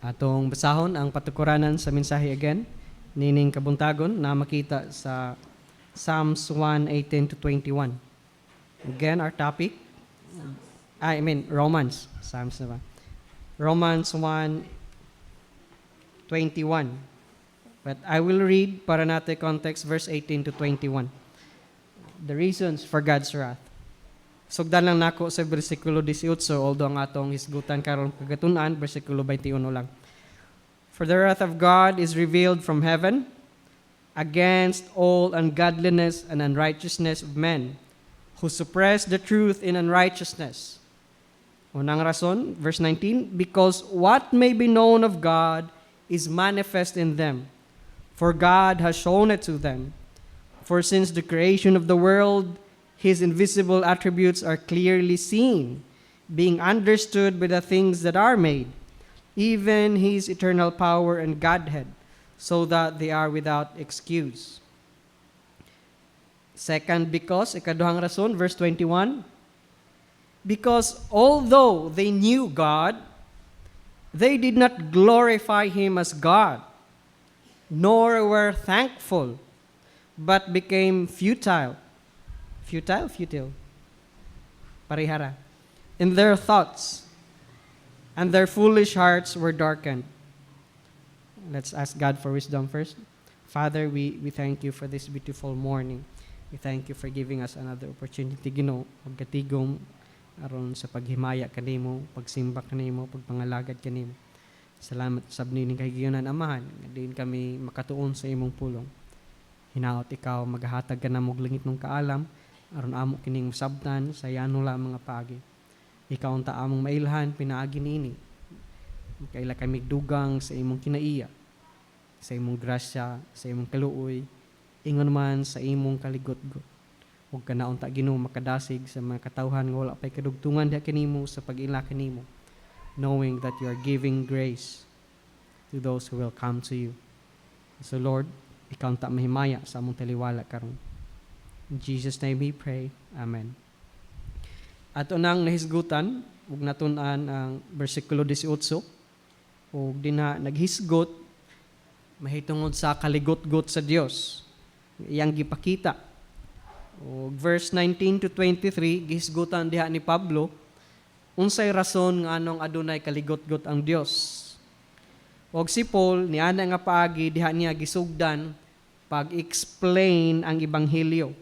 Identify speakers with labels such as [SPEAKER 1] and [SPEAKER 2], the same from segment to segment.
[SPEAKER 1] Atong basahon ang patukuranan sa mensahe again, nining kabuntagon na makita sa Psalms 1:18 to 21. Again, our topic, Romans. Psalms na ba? Romans 1:21. But I will read para natin context verse 18 to 21. The reasons for God's wrath. Sugdan lang nako sa bersikulo 18, although ang atong hisgutan karon kagatunan, bersikulo 21 lang. For the wrath of God is revealed from heaven against all ungodliness and unrighteousness of men, who suppress the truth in unrighteousness. Unang rason, verse 19, because what may be known of God is manifest in them, for God has shown it to them. For since the creation of the world, His invisible attributes are clearly seen, being understood by the things that are made, even His eternal power and Godhead, so that they are without excuse. Second, because, ikaduhang rason, verse 21, because although they knew God, they did not glorify Him as God, nor were thankful, but became futile. Parihara. In their thoughts, and their foolish hearts were darkened. Let's ask God for wisdom first. Father, we thank you for this beautiful morning. We thank you for giving us another opportunity, Ginoo, pagkatigom aron sa paghimaya kanimo, pagsimba kanimo, pagpangalagad kanimo. Salamat sa bnining kahigayonan, Amahan, nga din kami makatuon sa imong pulong. Hinaot ikaw, maghahatag ka na mog langit ng kaalam, aron amo kining musabtan sa yano la mga paagi. Ikaw unta among mailhan pinaagi niini. Kaila kami dugang sa imong kinaiya, sa imong grasya, sa imong kaluoy, ingon man sa imong kaligot-got. Ug kana unta Ginoo makadasig sa mga katawhan nga wala pay kadugtungan diha kanimo sa pag-ila kanimo, knowing that you are giving grace to those who will come to you. So Lord, ikaw unta mahimaya sa among taliwala karon. In Jesus' name we pray. Amen. At unang nahisgutan, ug natun-an ang bersikulo 18, ug dinha naghisgot mahitungod sa kaligot-got sa Dios. Iyang gipakita. Ug verse 19 to 23 gihisgutan diha ni Pablo unsay rason nga anong adunay kaligot-got ang Dios. Ug si Paul niana nga paagi diha niya gisugdan pag-explain ang ebanghelyo.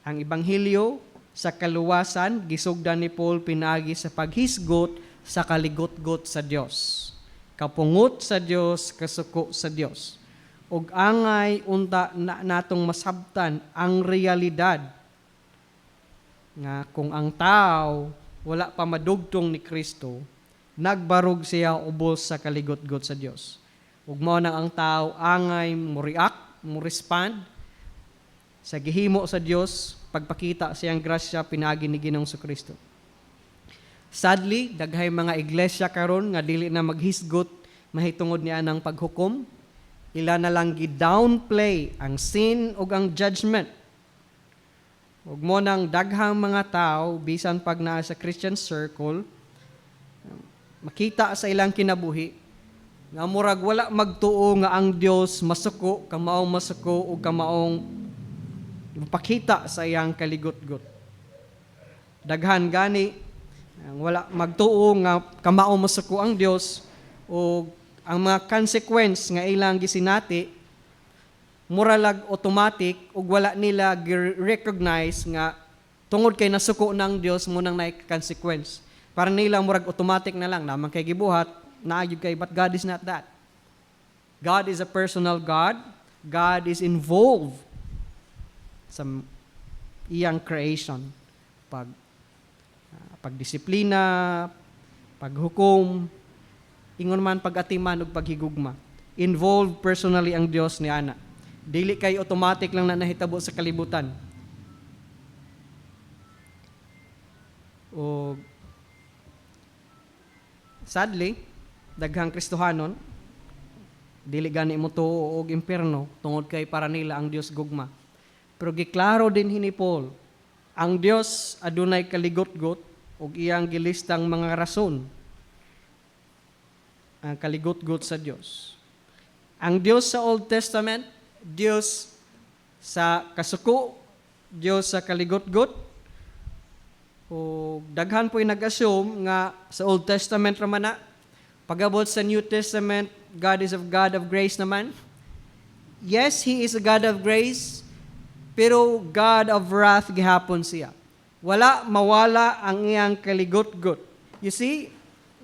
[SPEAKER 1] Ang ebanghelyo sa kaluwasan gisugdan ni Paul pinagi sa paghisgot sa kaligot-got sa Dios. Kapungot sa Dios, kasuko sa Dios. Ug angay unta natong masabtan ang realidad nga kung ang tao wala pa madugtong ni Kristo, nagbarog siya ubos sa kaligot-got sa Dios. Ug mao nang ang tao angay mo react, mo respond sa gihimo sa Dios, pagpakita siyang grasya pinagi ni Ginoong Kristo. Sadly, daghay mga iglesia karon nga dili na maghisgot mahitungod niya ng paghukom. Ila na lang gi-downplay ang sin ug ang judgment. Ug mo nang daghang mga tao bisan pag naa sa Christian circle, makita sa ilang kinabuhi nga murag wala magtuo nga ang Dios masuko, kamaong masuko ug kamaong ipakita sa iyang kaligot-got. Daghan gani ang wala magtuo nga kamao masuko ang Dios o ang mga consequence nga ilang gisinati muralag automatic ug wala nila recognize nga tungod kay nasuko ng Dios mo nang naay consequence. Para nila murag automatic na lang naman kay gibuhat naayod kay, but God is not that. God is a personal God. God is involved sa iyang creation, pagdisiplina, paghukom, ingon man pag-atiman ug paghigugma. Involved personally ang Dios ni ana. Dili kay automatic lang na nahitabo sa kalibutan. O sadly, daghang Kristohanon dili gani mo tuo og impierno tungod kay para nila ang Dios gugma. Pero giklaro din ni Paul, ang Dios adunay kaligot-got ug iyang gilistang mga rason ang kaligot-got sa Dios. Ang Dios sa Old Testament, Dios sa kasuko, Dios sa kaligot-got. O daghan po'y nag-assume nga sa Old Testament raman na, pagabot sa New Testament, God is a God of grace naman. Yes, He is a God of grace, pero God of wrath gihapon siya. Wala mawala ang iyang kaligot-got. You see,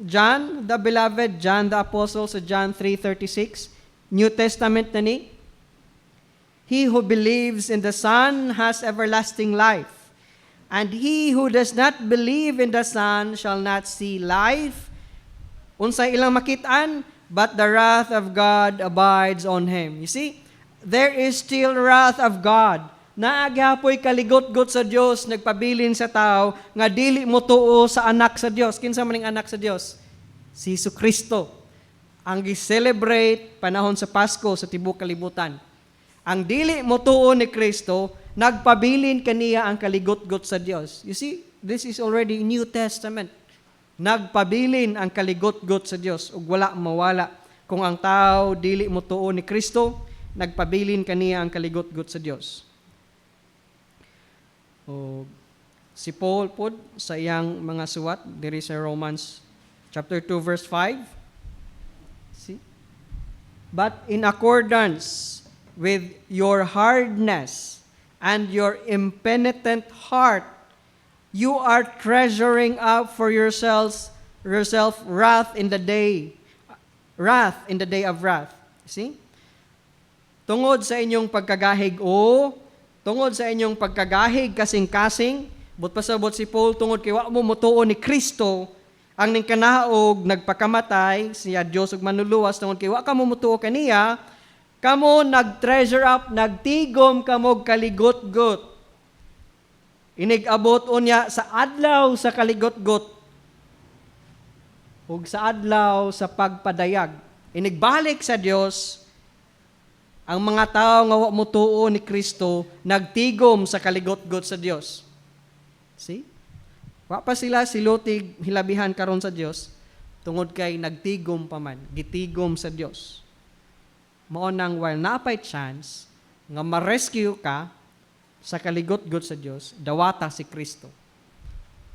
[SPEAKER 1] John the beloved, John the apostle sa John 3:36, New Testament na ni, he who believes in the Son has everlasting life, and he who does not believe in the Son shall not see life. Unsay ilang makitaan, but the wrath of God abides on him. You see, there is still wrath of God. Naagyapoy kaligot-got sa Dios, nagpabilin sa tao, nga dili mo tuo sa anak sa Dios. Kinsa maning anak sa Dios? Si Jesucristo. Ang gi-celebrate panahon sa Pasko sa tibuok kalibutan. Ang dili mo tuo ni Kristo, nagpabilin kaniya ang kaligot-got sa Dios. You see, this is already New Testament. Nagpabilin ang kaligot-got sa Dios ug wala mawala. Kung ang tao dili mo tuo ni Kristo, nagpabilin kaniya ang kaligot-got sa Dios. O si Paul pod sa iyang mga suwat diri sa Romans chapter 2 verse 5. See? But in accordance with your hardness and your impenitent heart, you are treasuring up for yourself wrath in the day of wrath. See? Tungod sa inyong pagkagahig tungod sa inyong pagkagahig kasing-kasing, but pasabot si Paul, tungod kay wa mo mutuo ni Kristo, ang ning kanaog nagpakamatay, siya Dios ug manluluwas, tungod kay wa ka mo mutuo kaniya, kamo nag-treasure up, nagtigom kamo kaligot-got. Inig-abot unya sa adlaw sa kaligot-got ug sa adlaw sa pagpadayag. Inigbalik sa Dios ang mga tao nga wa mutuo ni Kristo, nagtigom sa kaligot-got sa Dios. See? Wa pa sila silutig hilabihan karon sa Dios tungod kay nagtigom pa man, gitigom sa Dios. Mao nang while napay chance nga ma-rescue ka sa kaligot-got sa Dios, dawata si Kristo.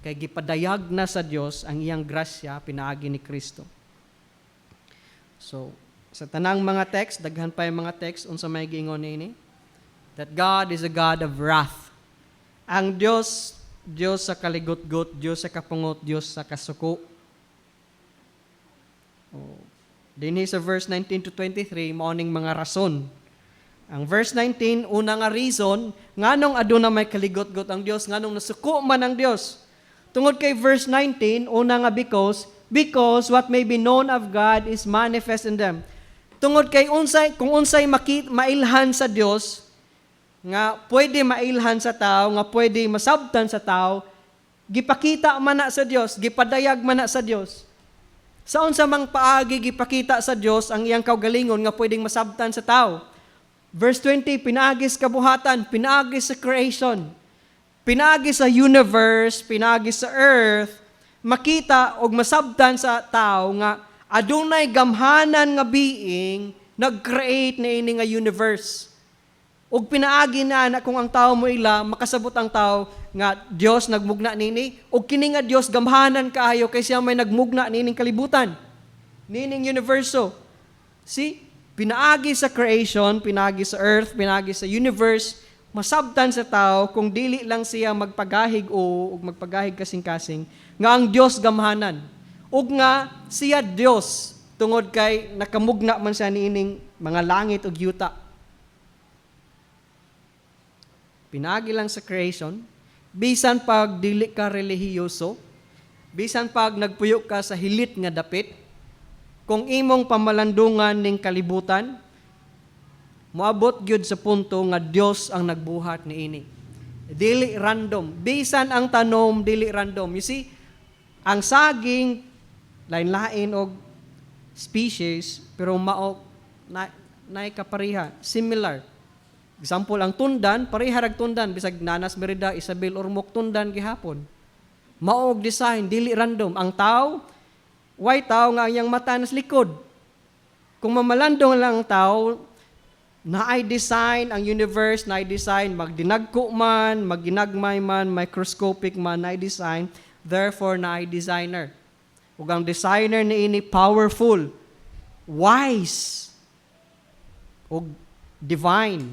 [SPEAKER 1] Kay gipadayag na sa Dios ang iyang grasya pinaagi ni Kristo. So, sa tanang mga text, daghan pa yung mga text unsa may giingon niini, that God is a God of wrath. Ang Dios, Dios sa kaligot-got, Dios sa kapungot, Dios sa kasuko. Dinhi sa verse 19 to 23, maoning mga rason. Ang verse 19, una nga reason, nganong aduna may kaligot-got ang Dios, nganong nasuko man ang Dios. Tungod kay verse 19, una nga because what may be known of God is manifest in them. Tungod kay kung unsay mailhan sa Dios, nga pwede mailhan sa tao, nga pwede masabtan sa tao, gipakita man na sa Dios, gipadayag man na sa Dios. Sa unsa mang paagi gipakita sa Dios ang iyang kaugalingon nga pwedeng masabtan sa tao. Verse 20, pinaagi sa kabuhatan, pinaagi sa creation, pinaagi sa universe, pinaagi sa earth, makita og masabtan sa tao nga adunay gamhanan nga being nag-create na ini nga universe. Ug pinaagi na kung ang tao mo ila, makasabot ang tao nga Dios nagmugna nini, ug kini nga Dios gamhanan kaayo kay siya may nagmugna nining kalibutan, nining universo. See? Pinaagi sa creation, pinaagi sa earth, pinaagi sa universe, masabtan sa tao kung dili lang siya magpagahig o magpagahig kasing-kasing, nga ang Dios gamhanan. Ug nga siya Dios, tungod kay nakamugna man siya niining mga langit ug yuta. Pinaagi lang sa creation, bisan pag dili ka relihiyoso, bisan pag nagpuyo ka sa hilit nga dapit, kung imong pamalandungan ning kalibutan, moabot gyud sa punto nga Dios ang nagbuhat niini. Dili random. Bisan ang tanom, dili random. You see, ang saging, lain-lain og species, pero mao na kapariha, similar. Example, ang tundan, pareha rag tundan, bisag Nanas Merida, Isabel Ormoc tundan gihapon. Mao og design, dili random. Ang tao, Why tao nga ang iyang mata nas likod? Kung mamalandong lang ang tao, na-i design ang universe, na-i design, magdinagko man, magginagmay man, microscopic man, na-i design, therefore na-i designer. Ug ang designer ni ini powerful, wise, ug divine.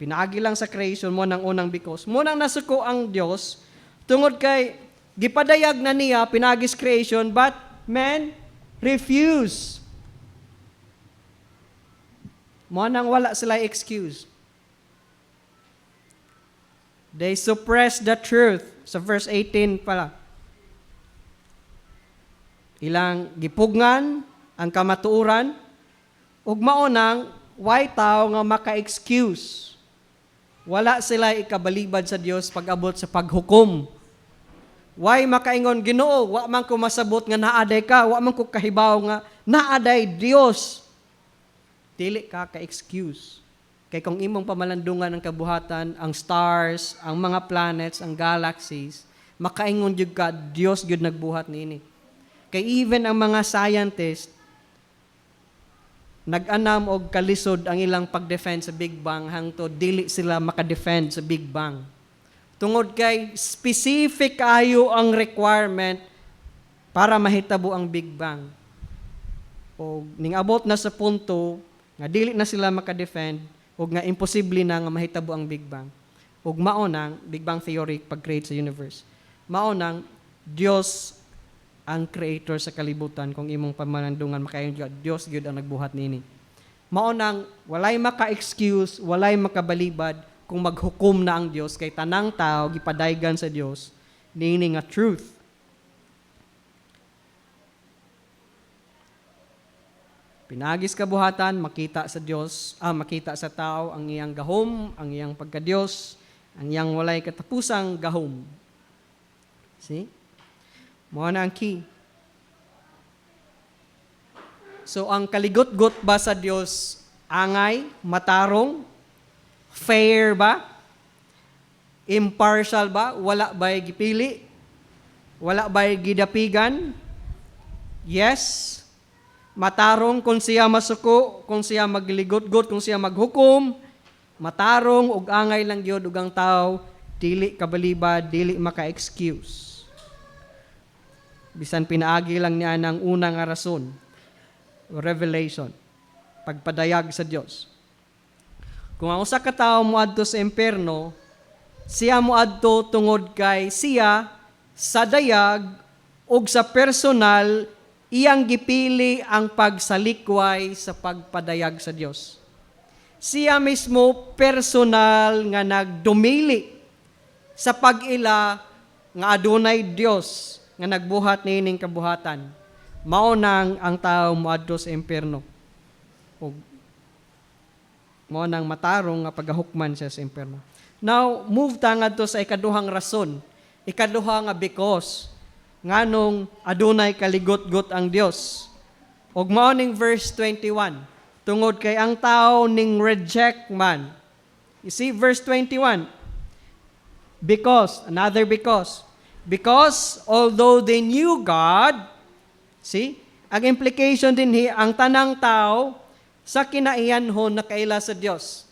[SPEAKER 1] Pinaagi lang sa creation mo ng unang because. Munang nasuko ang Dios tungod kay gipadayag na niya pinagis creation, but man refuse. Mo nang wala sila excuse. They suppress the truth. Sa verse 18 pala. Ilang gipugngan ang kamatuoran ug mao nang why tao nga maka-excuse. Wala sila ikabalibad sa Dios pag-abot sa paghukom. Why makaingon Ginoo, wa man ko masabot nga naaday ka, wa man ko kahibaw nga naaday Dios. Dili ka ka-excuse. Kay kung imong pamalandungan ang kabuhatan, ang stars, ang mga planets, ang galaxies, makaingon jud ka, Dios jud nagbuhat niini. Kay even ang mga scientist, nag-anam og kalisod ang ilang pag-defend sa Big Bang hangtod dili sila maka-defend sa Big Bang. Tungod kay specific kayo ang requirement para mahitabo ang Big Bang. O ning-abot na sa punto nga dili na sila maka-defend ug nga imposible na nga mahitabo ang Big Bang. Ug mao nang Big Bang theory pag-create sa universe. Mao nang Dios ang creator sa kalibutan kung imong pamalandungan makaingon Dios gyud ang nagbuhat nini. Mao nang walay maka-excuse, walay makabalibad kung maghukom na ang Dios kay tanang tao gipadaygan sa Dios nini nga truth. Pinagis kabuhatan, makita sa Dios, makita sa tao ang iyang gahom, ang iyang pagka-Dios, ang iyang walay katapusang gahom. See? Mao na ang key. So ang kaligot-got ba sa Dios angay, matarong, fair ba? Impartial ba? Wala ba'y gipili? Wala ba'y gidapigan? Yes. Matarong kung siya masuko, kung siya magligot-got, kung siya maghukom, matarong ug angay lang gyud ug ang tao dili kabalibad, dili maka-excuse. Bisan pinaagi lang niya ng unang nga rason, revelation, pagpadayag sa Dios. Kung ang usa ka tawo moadto sa impierno, siya moadto tungod kay siya sa dayag ug sa personal iyang gipili ang pagsalikway sa pagpadayag sa Dios. Siya mismo personal nga nagdumili sa pag-ila nga adunay Dios nga nagbuhat niining kabuhatan. Mao nang ang tao moadto sa impierno. Ug mao nang matarong nga pagahukman siya sa impierno. Now, move ta ngadto sa ikaduhang rason. Ikaduha nga because nganong adunay kaligot-got ang Dios. Ug mao ning verse 21. Tungod kay ang tao ning reject man. You see verse 21. Because, another because. Because although they knew God, see, ang implication din ang tanang tao sa kinaiyanhon na kaila sa Dios.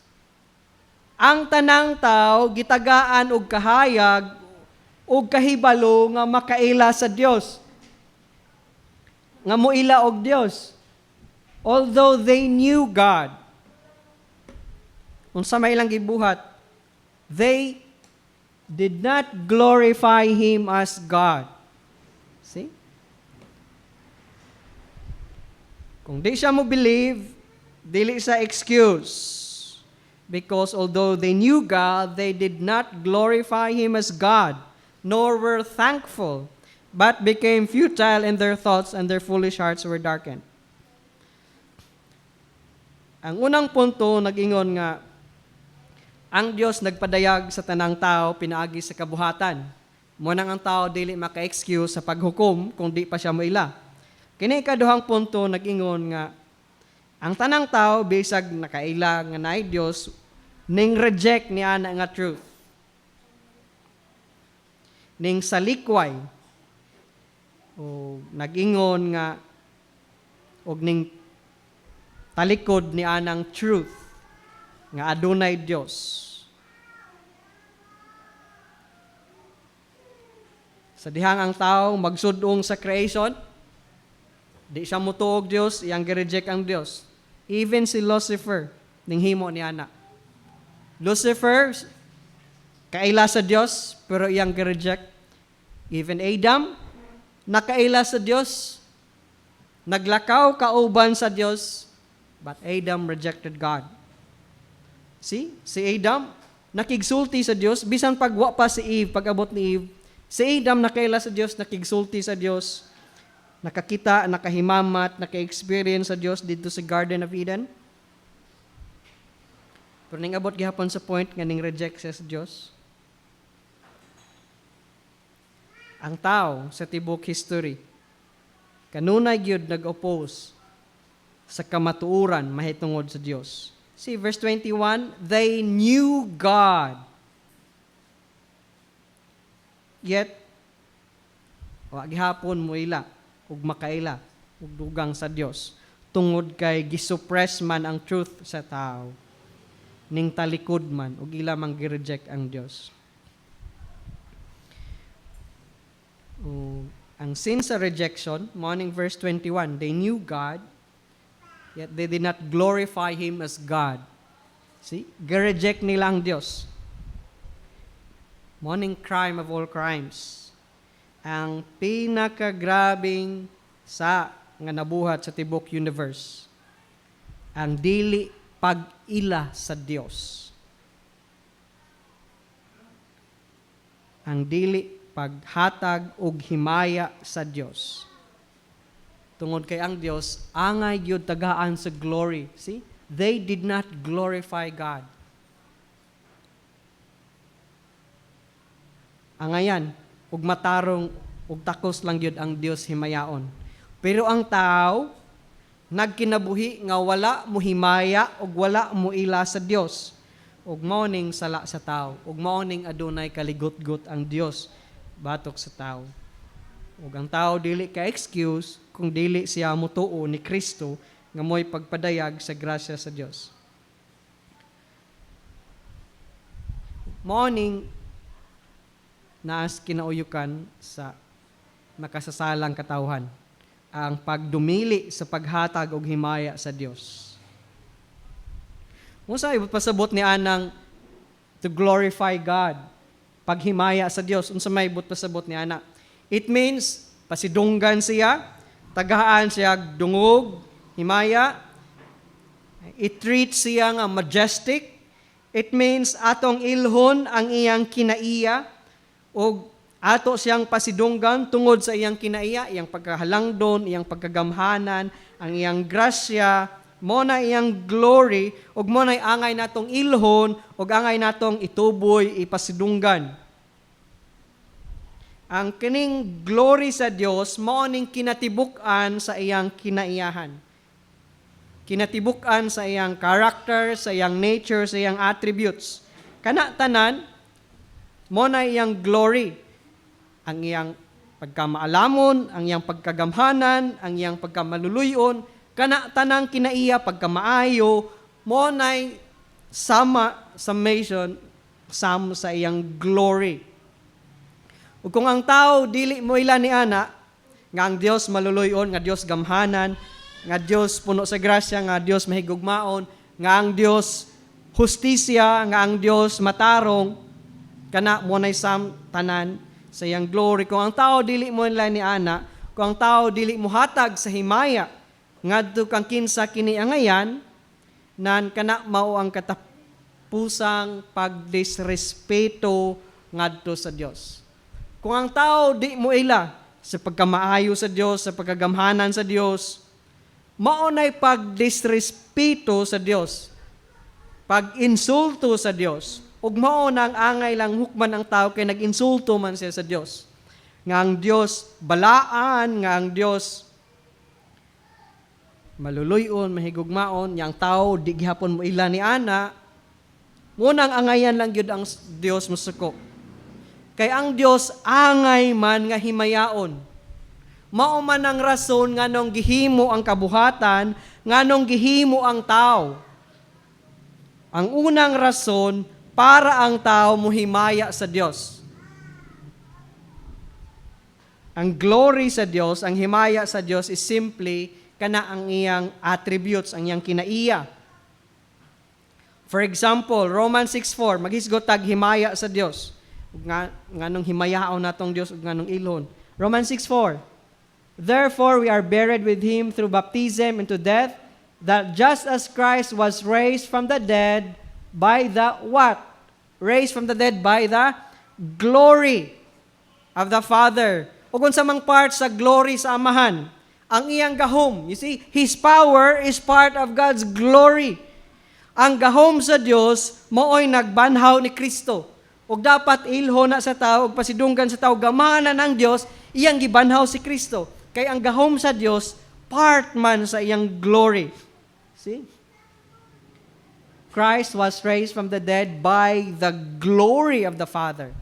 [SPEAKER 1] Ang tanang tao gitagaan og kahayag ug kahibalo nga makaila sa Dios. Nga moila og Dios. Although they knew God. Unsa may ilang gibuhat, they did not glorify Him as God. See? Kung di siya mo believe, dili sa excuse. Because although they knew God, they did not glorify Him as God, nor were thankful, but became futile in their thoughts, and their foolish hearts were darkened. Ang unang punto, nag-ingon nga, ang Dios nagpadayag sa tanang tao, pinaagi sa kabuhatan. Munang ang tao dili maka-excuse sa paghukom kung di pa siya moila. Kini ikaduhang punto, nag-ingon nga, ang tanang tao, bisag nakaila nga naay Dios, ning reject niya na nga truth. Ning salikway, o nag-ingon nga og ning talikod ni anang truth nga adunay Dios. Sa dihang ang tao magsudong sa creation, di siya mutuog Dios, iyang gi-reject ang Dios. Even si Lucifer ning himo ni ana. Lucifer kaila sa Dios pero iyang gi-reject. Even Adam nakaila sa Dios, naglakaw kauban sa Dios, but Adam rejected God. See? Si Adam nakigsulti sa Dios bisan pagwa pa si Eve, pag-abot ni Eve. Si Adam nakaila sa Dios, nakigsulti sa Dios, nakakita, nakahimamat, naka-experience sa Dios dito sa Garden of Eden. Pero ning abot gihapon sa point nga ning reject siya sa Dios. Ang tao sa tibok history kanunay gyud nag-oppose sa kamatuoran mahitungod sa Dios. See verse 21, they knew God. Yet wa gihapon mo ila ug makaila ug dugang sa Dios tungod kay gisuppress man ang truth sa tao. Ning talikod man ug ila man gi-reject ang Dios. Ang sin sa rejection, morning verse 21, they knew God, yet they did not glorify Him as God. See? Gi-reject nila ang Diyos. Morning crime of all crimes. Ang pinakagrabing sa nga nabuhat sa tibok universe. Ang dili pag-ila sa Diyos. Ang dili paghatag og himaya sa Dios. Tungod kay ang Dios angay gyud tagaan sa glory. See? They did not glorify God. Angayan, ug matarong ug takos lang gyud ang Dios himayaon. Pero ang tao nagkinabuhi nga wala mo himaya ug wala mo ila sa Dios. Ug mao ning sala sa tao, ug mao ning adunay kaligot-got ang Dios batok sa tao. Ug ang tao dili ka excuse kung dili siya mutuo ni Kristo nga mo'y pagpadayag sa grasya sa Dios. Morning naas kinauyukan sa nakasasalang katawhan ang pagdumili sa paghatag og himaya sa Dios. Unsa ibot pasabot ni anang to glorify God, paghimaya sa Dios, unsa may ibot pasabot ni ana? It means pasidunggan siya, tagaan siya dungog, himaya. It treats siya nga majestic. It means atong ilhon ang iyang kinaiya o ato siyang pasidunggan tungod sa iyang kinaiya, iyang pagkahalangdon, iyang pagkagamhanan, ang iyang grasya, mo na iyang glory, ug mo na angay natong ilhon, ug angay natong ituboy, ipasidunggan. Ang kining glory sa Dios mao ning kinatibuk-an sa iyang kinaiyahan. Kinatibuk-an sa iyang character, sa iyang nature, sa iyang attributes. Kana tanan mo na iyang glory. Ang iyang pagkamaalamon, ang iyang pagkagamhanan, ang iyang pagkamaluluyon, kana tanang kinaiya pagkamaayo, mo na summation sa iyang glory. Ug kung ang tao dili mo ila ni ana nga ang Dios maluluyon, nga Dios gamhanan, nga Dios puno sa grasya, nga Dios mahigugmaon, nga ang Dios hustisya, nga ang Dios matarong, kana mo na tanan sa iyang glory. Kung ang tao dili mo ila ni ana, kung ang tao dili mo hatag sa himaya ngadto kang kinsa kini angayan, nan kana mao ang katapusang pagdisrespeto ngadto sa Dios. Kung ang tao di mo ila sa pagkamaayo sa Dios, sa pagkagamhanan sa Dios, mao nay pagdisrespeto sa Dios, pag-insulto sa Dios, ug mao nang angay lang hukman ang tao kay nag-insulto man siya sa Dios. Nga ang Dios balaan, nga ang Dios maluluyon, mahigugmaon, yang tao di gihapon mo ila ni ana, ngunang angayan lang gyud ang Dios mosuko. Kay ang Dios angay man nga himayaon. Mao man ang rason nganong gihimo ang kabuhatan, nganong gihimo ang tao. Ang unang rason para ang tao muhimaya sa Dios. Ang glory sa Dios, ang himaya sa Dios is simply kana ang iyang attributes, ang iyang kinaiya. For example, Romans 6:4, maghisgot tag himaya sa Dios. Nganong himayaon natong Dios ug nganong ilhon. Romans 6:4. Therefore we are buried with him through baptism into death, that just as Christ was raised from the dead by the what? Raised from the dead by the glory of the Father. O kung sa mang part sa glory sa Amahan, ang iyang gahom. You see, His power is part of God's glory. Ang gahom sa Dios mao'y nagbanhaw ni Kristo. Ug dapat ilho na sa tao, ug pasidunggan sa tao, gamana ng Dios, iyang gibanhaw si Kristo. Kay ang gahom sa Dios, part man sa iyang glory. See? Christ was raised from the dead by the glory of the Father.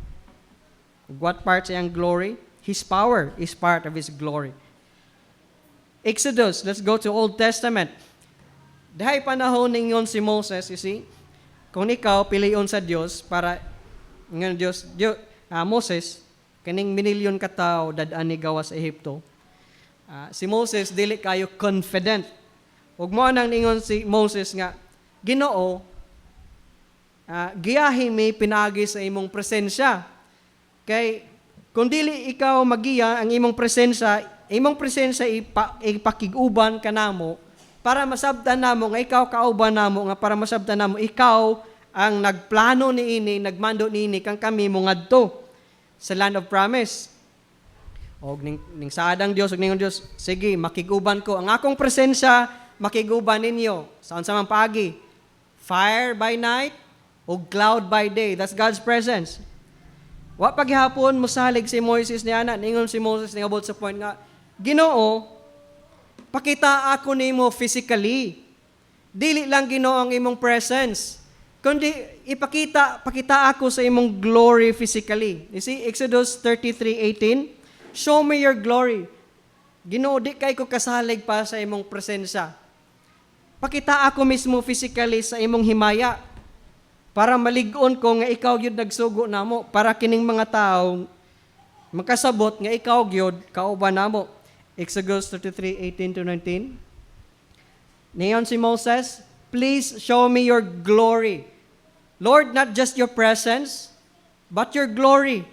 [SPEAKER 1] What part sa iyang glory? His power is part of His glory. Exodus, let's go to Old Testament. Dahay panahon ningon si Moses, you see, kung ikaw piliyon sa Dios para ng Moses, kaning minilyon ka tao dadaan ni gawas sa Ehipto. Si Moses dili kayo confident. Ug mo nang ningon si Moses nga, Ginoo, giyahi mi pinagi sa imong presensya. Kay kung dili ikaw magiya ang imong presensya ipakiguban kanamo para masabtan namo nga ikaw kauban namo, nga para masabtan namo ikaw ang nagplano niini, nagmando niini kang kami mo ngadto sa land of promise. Og ning saadang Dios ug ningon Dios, sige makiguban ko ang akong presensya, makiguban ninyo sa unsa man paagi. Fire by night o cloud by day. That's God's presence. Wa paghapon mosalig si Moses niya na ningon si Moses ningabot sa point nga, Ginoo, pakita ako nimo physically. Dili lang Ginoo ang imong presence, kundi pakita ako sa imong glory physically. You see, Exodus 33:18, show me your glory. Ginoo, di kay ko kasalig pa sa imong presensya. Pakita ako mismo physically sa imong himaya para malig-on ko nga ikaw gyud nagsugo namo, para kining mga tao makasabot nga ikaw gyud kauban namo. Exodus 33:18-19. Niyon si Moses, please show me your glory. Lord, not just your presence, but your glory.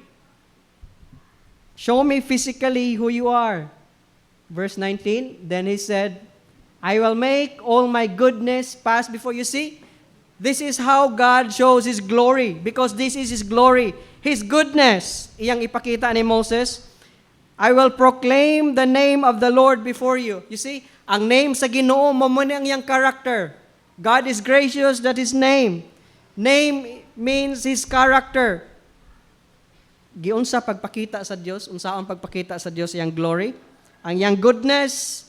[SPEAKER 1] Show me physically who you are. Verse 19, then he said, I will make all my goodness pass before you. See, this is how God shows His glory, because this is His glory, His goodness. Iyang ipakita ni Moses, I will proclaim the name of the Lord before you. You see, ang name sa Ginoo mo man ang iyang character. God is gracious, that His name. Name means His character. Giunsa pagpakita sa Dios, unsaon pagpakita sa Dios iyang glory, ang iyang goodness,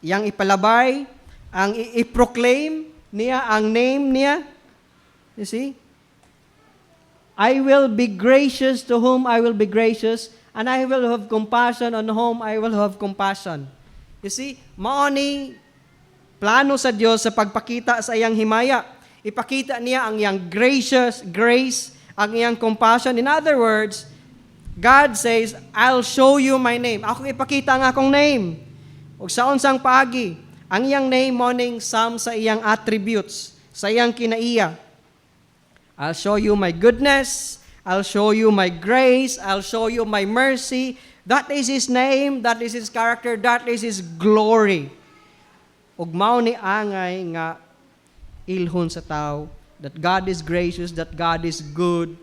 [SPEAKER 1] iyang ipalabay, ang i-proclaim niya, ang name niya. You see? I will be gracious to whom I will be gracious, and I will have compassion on whom I will have compassion. You see? Maoni plano sa Dios sa pagpakita sa iyang himaya. Ipakita niya ang iyang grace, ang iyang compassion. In other words, God says, I'll show you my name. Ako ipakita ang akong name. O sa unsang paagi, ang iyang name morning sum sa iyang attributes, sa iyang kinaiya. I'll show you my goodness, I'll show you my grace, I'll show you my mercy. That is His name, that is His character, that is His glory. Ug mao ni angay nga ilhon sa tao that God is gracious, that God is good.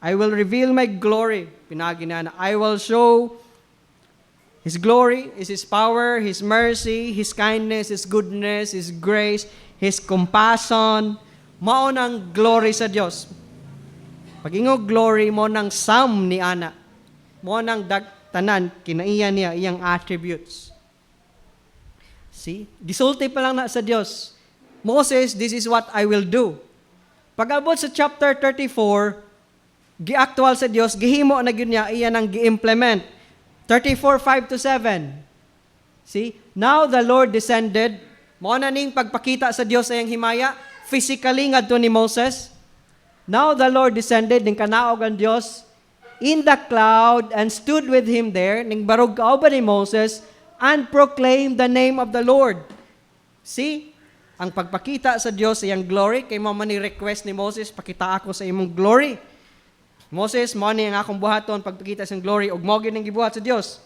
[SPEAKER 1] I will reveal my glory. Pinagi na I will show His glory is His power, His mercy, His kindness, His goodness, His grace, His compassion. Mao nang glory sa Dios. Pag-ingog glory mo nang sum ni ana. Mo nang tanan kinaiya niya iyang attributes. See? Gisulti pa lang na sa Dios. Moses, this is what I will do. Pag-abot sa chapter 34, gi-actual sa Dios, gihimo na gyud niya iya nang gi-implement. 34:5 to 7. See? Now the Lord descended. Mao na ning pagpakita sa Dios sa iyang himaya physically ngadto ni Moses. Now the Lord descended ning kanaog ang Dios in the cloud and stood with him there, ning barog kauban ni Moses, and proclaimed the name of the Lord. See? Ang pagpakita sa Dios sa iyang glory, kay mo man ni request ni Moses, pakita ako sa imong glory. Moses, mo ni ang akong buhaton pagpakita sa iyang glory, ug mo gyud ning gibuhat sa Dios.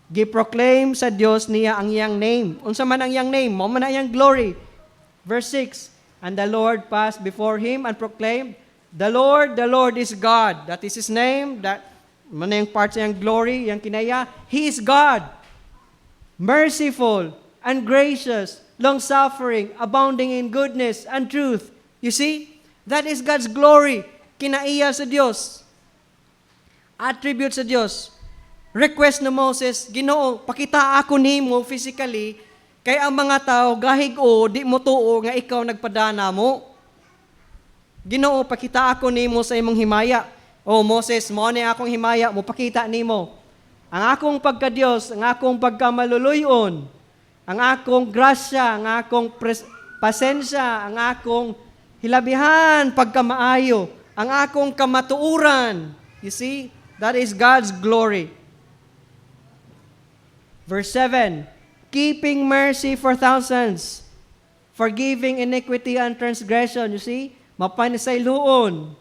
[SPEAKER 1] Giproclaim sa Dios niya ang iyang name. Unsa man ang iyang name? Mo man ang iyang glory. Verse 6, and the Lord passed before him and proclaimed, the Lord is God. That is His name. That man yung part sa iyang glory, yung kinaya. He is God, merciful and gracious, long-suffering, abounding in goodness and truth. You see? That is God's glory. Kinaiya sa Diyos. Attribute sa Diyos. Request ni Moses, Ginoo, pakita ako nimo physically, kay ang mga tao gahig-o, di mo tuo nga ikaw nagpadana mo. Ginoo, pakita ako nimo sa imong himaya. O Moses, mo ni akong himaya, mo pakita nimo. Ang akong pagka-Dios, ang akong pagkamaluluyon, ang akong grasya, ang akong pasensya, ang akong hilabihan, pagkamaayo, ang akong kamatuuran. You see? That is God's glory. Verse 7, keeping mercy for thousands, forgiving iniquity and transgression. You see? Mapanisayloon.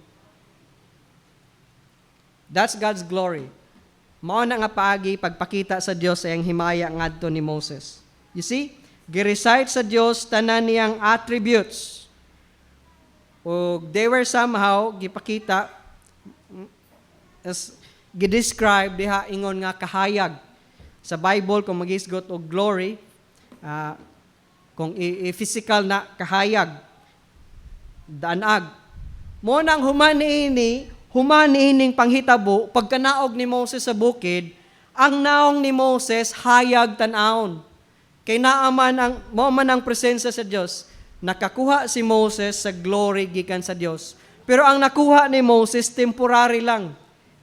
[SPEAKER 1] That's God's glory. Mao na nga paagi pagpakita sa Dios sa iyang himaya ngadto ni Moses. You see? Gi-recite sa Dios tanan niyang attributes. O they were somehow gipakita as gi-describe diha ingon nga kahayag. Sa Bible kung magisgot og glory, kung physical na kahayag, danag. Mo nang humaniining panghitabo, pagkanaog ni Moses sa bukid, ang naong ni Moses hayag tan-aon. Kay mo man ang presensya sa Dios. Nakakuha si Moses sa glory gikan sa Dios. Pero ang nakuha ni Moses temporary lang.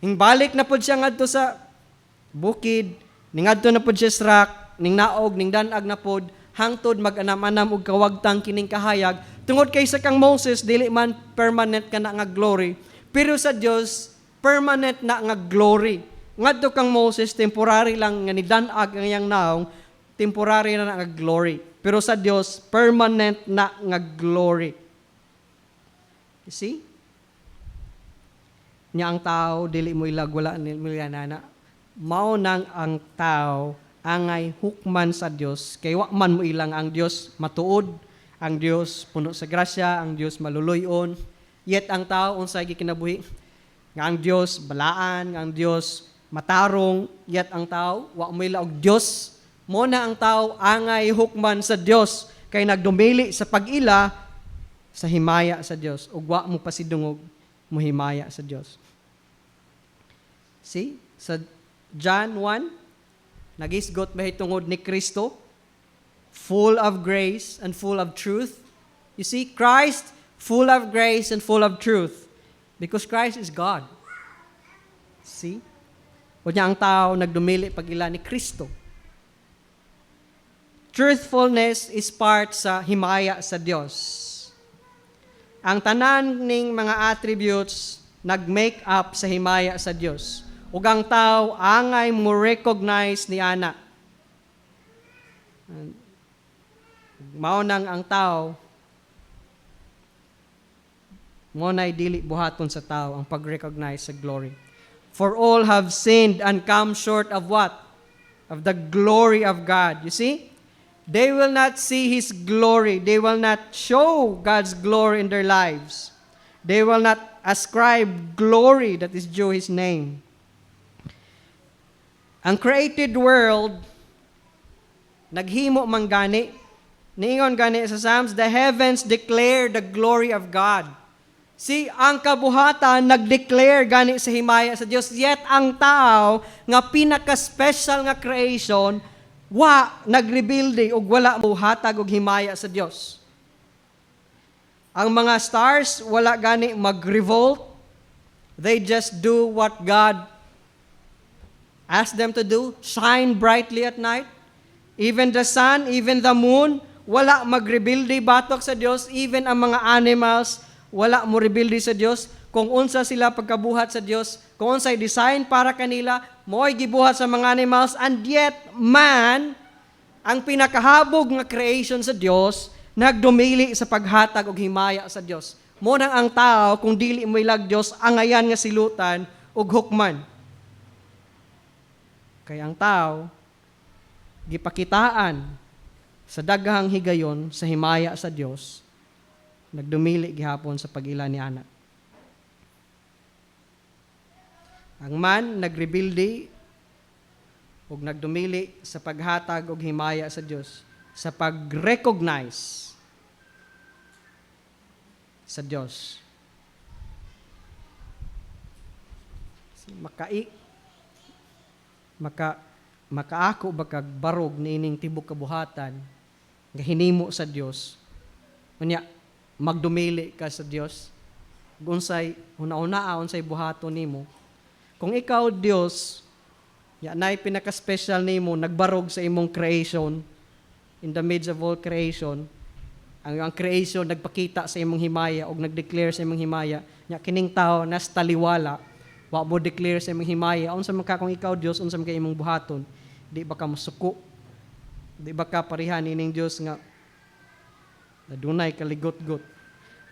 [SPEAKER 1] Hingbalik na pud siya ngadto sa bukid, ningadto na pud siya sa rock, ning naog, ning danag na pud, hangtod mag-anam-anam og kawagtang kining kahayag. Tungod kay sa kang Moses, dili man permanent ka na nga glory. Pero sa Dios, permanent na nga glory. Ngadto kang Moses, temporary lang nga ni danag ang iyang naong, temporary na nga glory. Pero sa Dios, permanent na nga glory. You see? Nya ang tao, dili mo ilag, wala nila nana. Mao nang ang tao angay hukman sa Dios kay wa man mo ilang ang Dios matuod, ang Dios puno sa grasya, ang Dios maluluyon. Yet ang tao unsay gikinabuhi nga ang Dios balaan, nga ang Dios matarong, yet ang tao wa mo ila og Dios. Mo na ang tao angay hukman sa Dios kay nagdumili sa pag-ila sa himaya sa Dios ug wa mo pasidungog mo himaya sa Dios. See? Sa John 1, nagisgot mahitungod ni Kristo, full of grace and full of truth. You see, Christ, full of grace and full of truth. Because Christ is God. See? O niya ang tao nagdumili pag-ila ni Kristo. Truthfulness is part sa himaya sa Dios. Ang tanan ning mga attributes nag-make up sa himaya sa Dios. Ug ang tao angay mo recognize ni ana. Mao nang ang tao mo nay dili buhaton sa tao ang pag-recognize sa glory. For all have sinned and come short of what? Of the glory of God. You see? They will not see His glory. They will not show God's glory in their lives. They will not ascribe glory that is due His name. Ang created world, naghimo man gani. Niingon gani sa Psalms, the heavens declare the glory of God. See, ang kabuhatan nag-declare gani sa himaya sa Dios. Yet ang tao nga pinaka-special nga creation, nag-rebuild ug wala mo hatag og himaya sa Dios. Ang mga stars wala gani mag-revolt. They just do what God asked them to do? Shine brightly at night. Even the sun, even the moon, wala magrebilde batok sa Dios. Even ang mga animals, wala mo rebilde sa Dios. Kung unsa sila pagkabuhat sa Dios, kung unsay design para kanila, mo'y gibuhat sa mga animals, and yet man, ang pinakahabog nga creation sa Dios, nagdumili sa paghatag og himaya sa Dios. Mo nang ang tao, kung dili mo ilag Dios, angayan nga silutan og hukman. Kaya ang tao, gipakitaan sa daghang higayon sa himaya sa Dios, nagdumili gihapon sa pag-ila ni anak. Ang man nagrebilde ug nagdumili sa paghatag og himaya sa Dios, sa pag-recognize sa Dios. Makaako ba kag barog niining tibok kabuhatan nga hinimo sa Dios. Unya magdumili ka sa Dios. Unsay una-una unsay buhaton nimo. Kung ikaw Dios, nay pinaka-special nimo nagbarog sa imong creation, in the midst of all creation, ang creation nagpakita sa imong himaya og nagdeclare sa imong himaya, nya kining tao nas taliwala, wa mo declare sa imong himaya, unsa man ka kung ikaw Dios, unsa man ka imong buhaton, di ba ka masuko? Di ba ka parihan ining Dios nga adunay kaligot-got?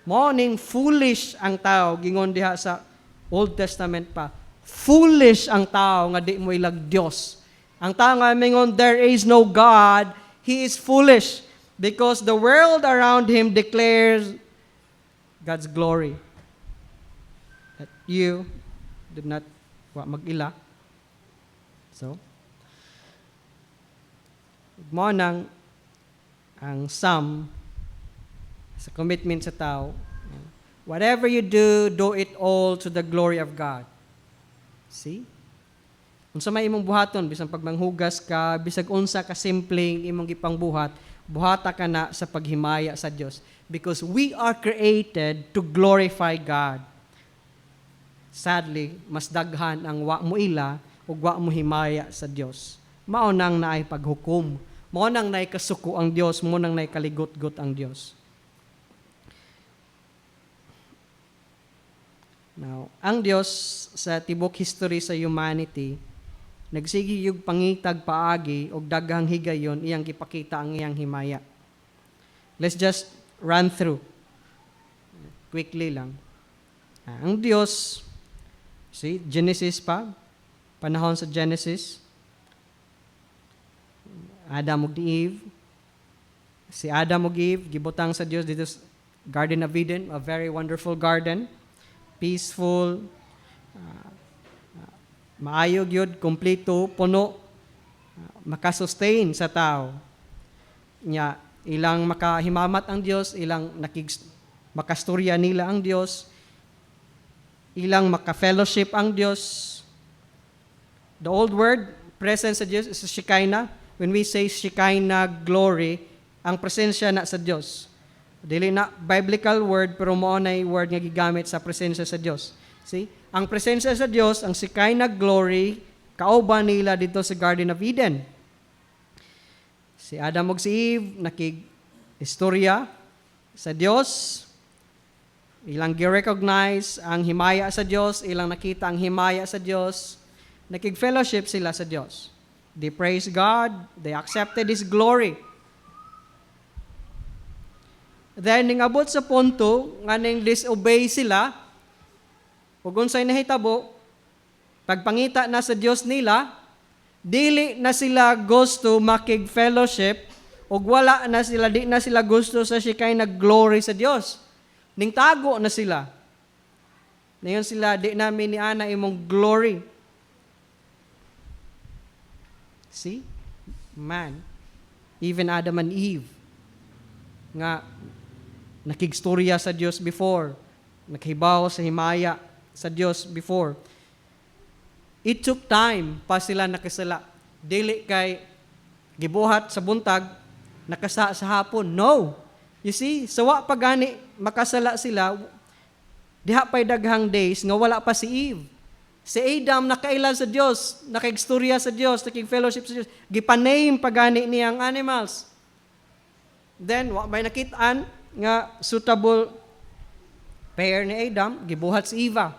[SPEAKER 1] Morning foolish ang tao, gingon diha sa Old Testament pa. Foolish ang tao nga di mo ilag Dios. Ang tao nga mingon there is no God, he is foolish because the world around him declares God's glory. That you did not mag-ila. So, mo nang ang sum sa commitment sa tao. Whatever you do, do it all to the glory of God. See? Unsa may imong buhaton, bisan pag manghugas ka, bisag unsa ka simpleng imong gipang buhata ka na sa paghimaya sa Dios. Because we are created to glorify God. Sadly, mas daghan ang wa mo ila ug wa mo himaya sa Dios. Mao nang naay paghukom. Mao nang naay kasuko ang Dios, mao nang naay kaligot-got ang Dios. Now, ang Dios sa tibok history sa humanity, nagsigi yung pangitag paagi og daghang higayon iyang gipakita ang iyang himaya. Let's just run through. Quickly lang. Ang Dios, see, Genesis pa, panahon sa Genesis, Adam ug Eve. Si Adam ug Eve, gibutang sa Dios dito sa Garden of Eden, a very wonderful garden. Peaceful, maayog yun, kompleto, puno, makasustain sa tao. Nya, ilang makahimamat ang Diyos, ilang makastorya nila ang Diyos, ilang maka-fellowship ang Diyos. The old word, presence sa Diyos, is Shekinah. When we say Shekinah glory, ang presensya na sa Diyos. Dili na biblical word, pero mo na word nga gigamit sa presensya sa Dios. See? Ang presensya sa Dios, ang Shekinah glory, kauban nila dito sa Garden of Eden. Si Adam ug si Eve nakig-istorya sa Dios. Ilang gi-recognize ang himaya sa Dios, ilang nakita ang himaya sa Dios. Nakig-fellowship sila sa Dios. They praise God, they accepted His glory. Then, ningabot sa punto, nga ning disobey sila, ug unsay nahitabo, pagpangita na sa Dios nila, dili na sila gusto makig-fellowship, ug wala na sila, di na sila gusto sa Shekinah glory sa Dios. Ning tago na sila. Ngayon sila, di namin ni ana imong glory. See? Man, even Adam and Eve, nga nakigstorya sa Dios before, naghibaw sa himaya sa Dios before. It took time pa sila nakasala. Dili kay gibuhat sa buntag, nakasa sa hapon. No. You see, sawa pa gani makasala sila, diha pa'y daghang days nga wala pa si Eve. Si Adam nakaila sa Dios, nakaigstorya sa Dios, nakig-fellowship sa Dios, gipaname pagani niyang animals. Then may nakitaan nga suitable pair ni Adam, gibuhat si Eva.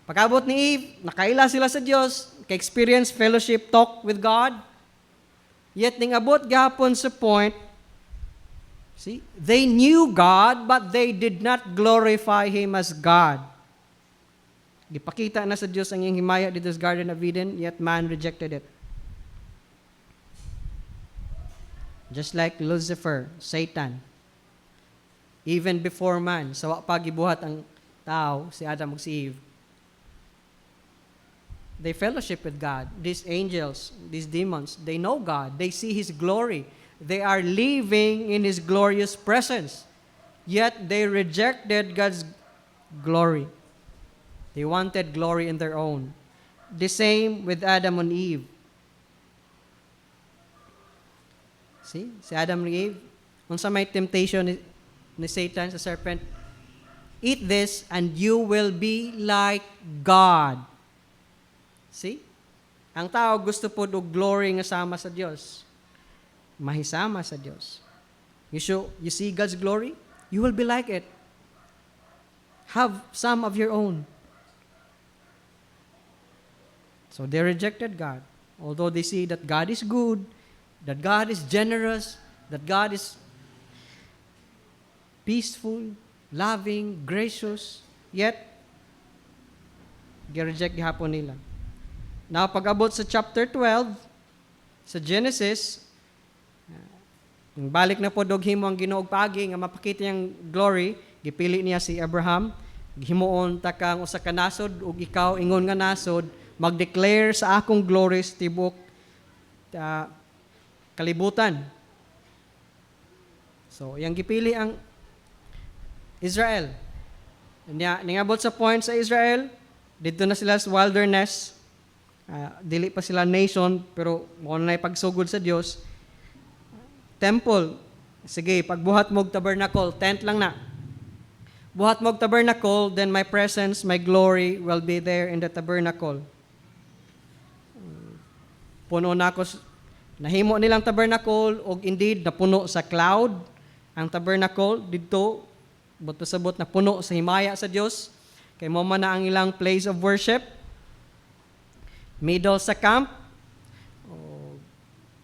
[SPEAKER 1] Pagabot ni Eve, nakaila sila sa Dios, ka-experience fellowship, talk with God. Yet ning abot gahapon sa point, see, they knew God but they did not glorify Him as God. Gipakita na sa Diyos ang iyang himaya dito sa Garden of Eden, yet man rejected it. Just like Lucifer, Satan, even before man, sa pa gibuhat ang tao, si Adam ug si Eve, they fellowship with God. These angels, these demons, they know God. They see His glory. They are living in His glorious presence. Yet they rejected God's glory. They wanted glory in their own. The same with Adam and Eve. See? Si Adam and Eve, kung sa may temptation ni Satan, sa serpent, eat this and you will be like God. See? Ang tao gusto po do glory nga sama sa Dios. Mahisama sa Dios. You see God's glory? You will be like it. Have some of your own. So they rejected God. Although they see that God is good, that God is generous, that God is peaceful, loving, gracious, yet, gi-reject gihapon nila. Now, pag-abot sa chapter 12, sa Genesis, yung balik na po himo ang Ginoo og paagi nga mapakita niyang glory, gipili niya si Abraham, himuon ta kang usa ka nasod ug ikaw ingon nga nasod, mag-declare sa akong glory sa tibok kalibutan. So, yang gipili ang Israel. Ningabot sa point sa Israel, dito na sila sa wilderness. Dili pa sila nation, pero mo na pagsugod sa Dios. Temple. Sige, pagbuhat mo og tabernacle, tent lang na. Buhat mo og tabernacle, then my presence, my glory will be there in the tabernacle. Puno na ako, nahimo nilang tabernacle, og indeed, napuno sa cloud, ang tabernacle, dito, buto-sabot na puno sa himaya sa Dios, kay mo man na ang ilang place of worship, middle sa camp,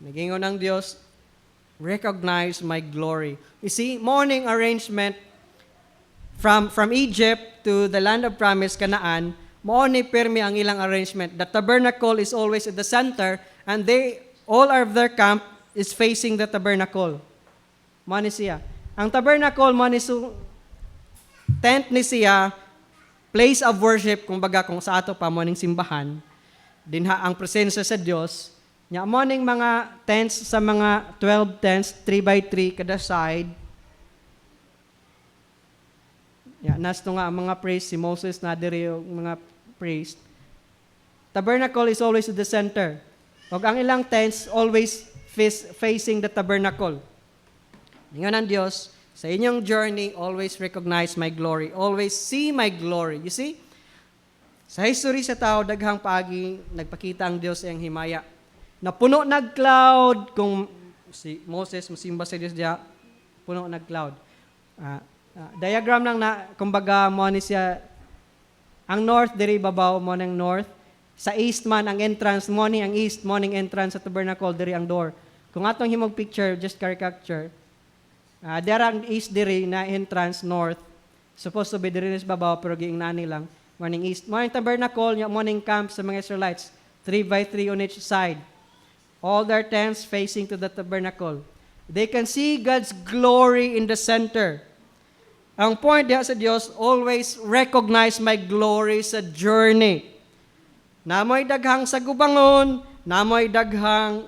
[SPEAKER 1] nagingon ng Dios, recognize my glory. You see, morning arrangement, from Egypt to the land of promise, Canaan, mao ni permi ang ilang arrangement. The tabernacle is always at the center, and all of their camp is facing the tabernacle. Mao ni siya. Ang tabernacle, mao ni tent ni siya, place of worship, kumbaga kung sa ato pa, mao ning simbahan, dinha ang presensya sa Dios. Nya mao ning mga tents sa mga 12 tents, 3x3 kada side. Nasto nga ang mga priest, si Moses na diri yung mga priest. Tabernacle is always at the center. Og ang ilang tents always facing the tabernacle. Ningon ang Dios, sa inyong journey, always recognize my glory. Always see my glory. You see? Sa history sa tao, daghang paagi, nagpakita ang Dios sa iyang himaya. Napuno nag-cloud, kung si Moses, masimba sa Dios diya, puno nag-cloud. Diagram lang na, kumbaga, mo ni siya, ang north, diri babaw mo ng north. Sa east man, ang entrance, morning ang east, morning entrance sa tabernacle, diri ang door. Kung atong himog picture, just caricature, diri ang east diri na entrance north. Supposed to be diri sa babaw, pero giingnani lang. Morning east. Morning tabernacle, morning camp sa mga Israelites. 3x3 on each side. All their tents facing to the tabernacle. They can see God's glory in the center. Ang point diha sa Dios, always recognize my glory sa journey. Namoy daghang sagubangon, namoy daghang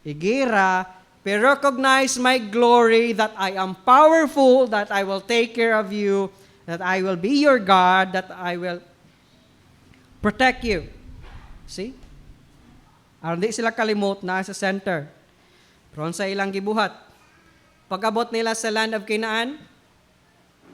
[SPEAKER 1] igira, pero recognize my glory that I am powerful, that I will take care of you, that I will be your God, that I will protect you. See? Aron di sila kalimot na sa center. Pero sa ilang gibuhat, pag-abot nila sa land of Canaan,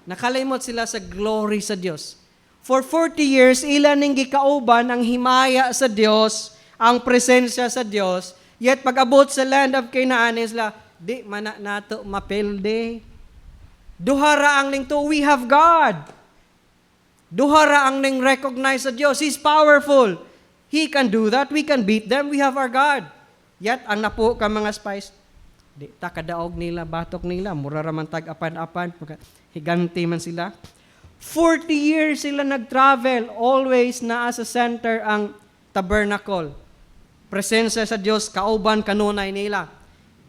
[SPEAKER 1] nakalimot sila sa glory sa Dios. For 40 years, ilan ning gikauban ang himaya sa Dios, ang presensya sa Dios, yet pag-abot sa land of Canaan, sila, di mana nato mapilde. Duhara ang ning to, we have God. Duhara ang ning recognize sa Dios. He's powerful. He can do that. We can beat them. We have our God. Yet, ang napo ka mga spies, di takadaog nila, batok nila, mura raman tag-apan-apan, higanti man sila. 40 years sila nag-travel, always naa sa center ang tabernacle. Presensya sa Dios, kauban kanunay nila.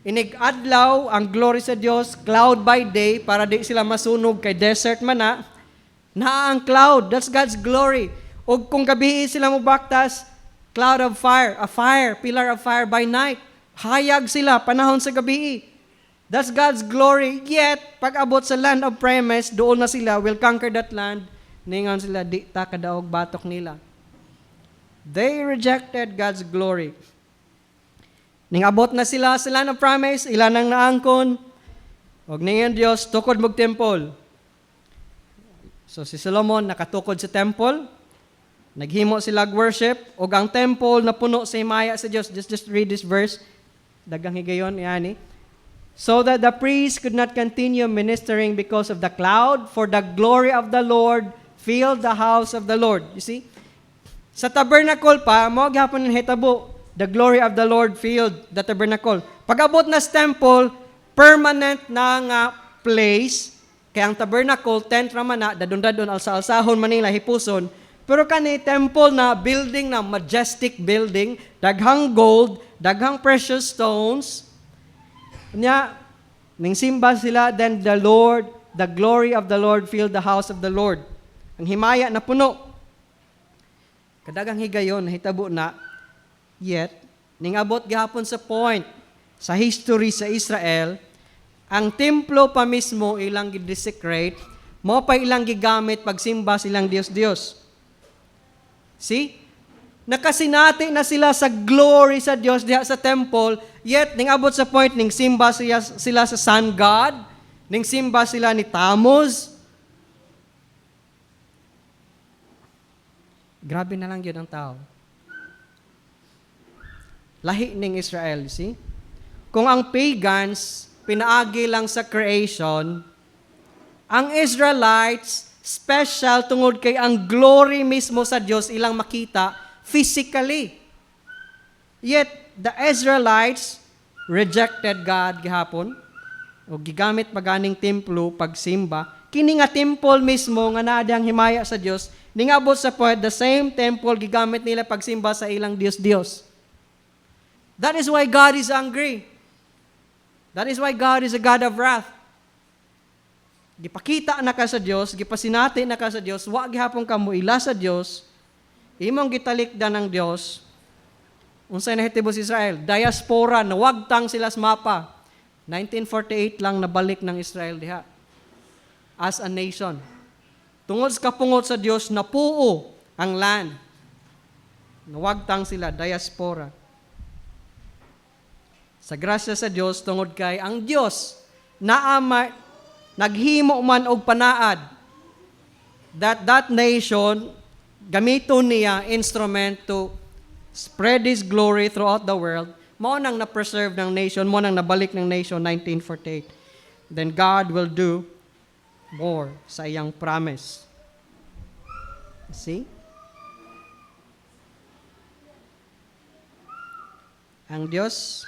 [SPEAKER 1] Inig-adlaw ang glory sa Dios, cloud by day, para di sila masunog kay desert man na. Naa ang cloud, that's God's glory. O kung gabi sila mubaktas, cloud of fire, a fire, pillar of fire by night. Hayag sila, panahon sa gabi. That's God's glory. Yet, pag abot sa land of promise, doon na sila, will conquer that land. Ningon sila, di ta kadaog batok nila. They rejected God's glory. Ning abot na sila sa land of promise, ilan ang naangkon. Og ningon Dios, tukod mog temple. So si Solomon nakatukod sa temple. Naghimo sila worship. Og ang temple na puno sa himaya sa Dios. Just read this verse. Dagang higayon, yani. So that the priest could not continue ministering because of the cloud, for the glory of the Lord filled the house of the Lord. You see? Sa tabernacle pa, mo gyapon ng hitabo, the glory of the Lord filled the tabernacle. Pag-abot na sa temple, permanent na nga place, kaya ang tabernacle, tent raman na, dadon-dadon, alsa-alsahon Manila, hipuson, pero kani temple na building na majestic building, daghang gold, daghang precious stones. Nya, ning simba sila, then the Lord, the glory of the Lord filled the house of the Lord. Ang himaya na puno. Kadagang higayon, nahitabo na, yet, ning abot gihapon sa point, sa history sa Israel, ang templo pa mismo ilang gidesecrate, mo pa ilang gigamit pagsimba silang Dios-Dios. See? Nakasinati na sila sa glory sa Dios diha sa temple, yet ning abot sa point ning simba sila sa sun god, ning simba sila ni Tammuz. Grabe na lang yun ang tao. Lahi ning Israel, see? Kung ang pagans pinaagi lang sa creation, ang Israelites special tungod kay ang glory mismo sa Dios ilang makita physically. Yet, the Israelites rejected God gihapon o gigamit maganing templo pagsimba. Kini nga temple mismo nga naa diyang himaya sa Dios, ningabot sa point, the same temple gigamit nila pagsimba sa ilang Dios-Dios. That is why God is angry. That is why God is a God of wrath. Gipakita na ka sa Dios, gipasinati na ka sa Dios, wa gihapon ka mo ila sa Dios, imong gitalikdan ng Dios. Unsay nahitabo sa Israel? Diaspora, nawagtang sila sa mapa. 1948 lang nabalik ng Israel diha as a nation. Tungod sa kapungot sa Dios, napuo ang land. Nawagtang sila, diaspora. Sa grasya sa Dios, tungod kay ang Dios naghimo man og panaad that nation gamiton niya instrument to spread His glory throughout the world. Mao nang na-preserve ng nation, mao nang nabalik ng nation 1948. Then God will do more sa iyang promise. See? Ang Diyos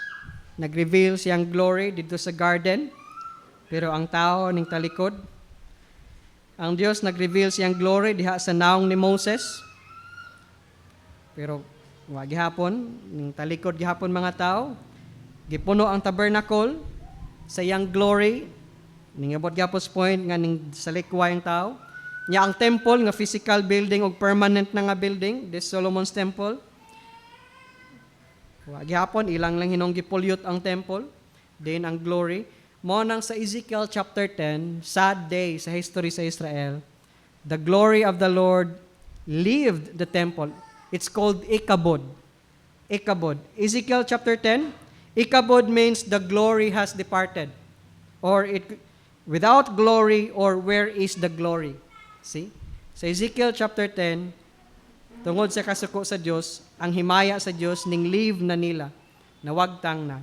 [SPEAKER 1] nag-reveal siyang glory dito sa garden, pero ang tao ning talikod. Ang Diyos nag-reveal siyang glory diha sa naong ni Moses, pero wa gihapon ning talikod gihapon mga tao. Gipuno ang tabernacle sa iyang glory, ning abot gihapon point nga ning salikway ang tao. Nya ang temple nga physical building og permanent na nga building, this Solomon's temple. Wa gihapon ilang lang hinong gipollute ang temple, then ang glory. Mo nang sa Ezekiel chapter 10, sad day sa history sa Israel, the glory of the Lord leaved the temple. It's called Ichabod. Ichabod. Ezekiel chapter 10, Ichabod means the glory has departed. Or without glory, or where is the glory? See? Sa Ezekiel chapter 10, tungod sa kasuko sa Dios, ang himaya sa Dios ning leave na nila, nawagtang na.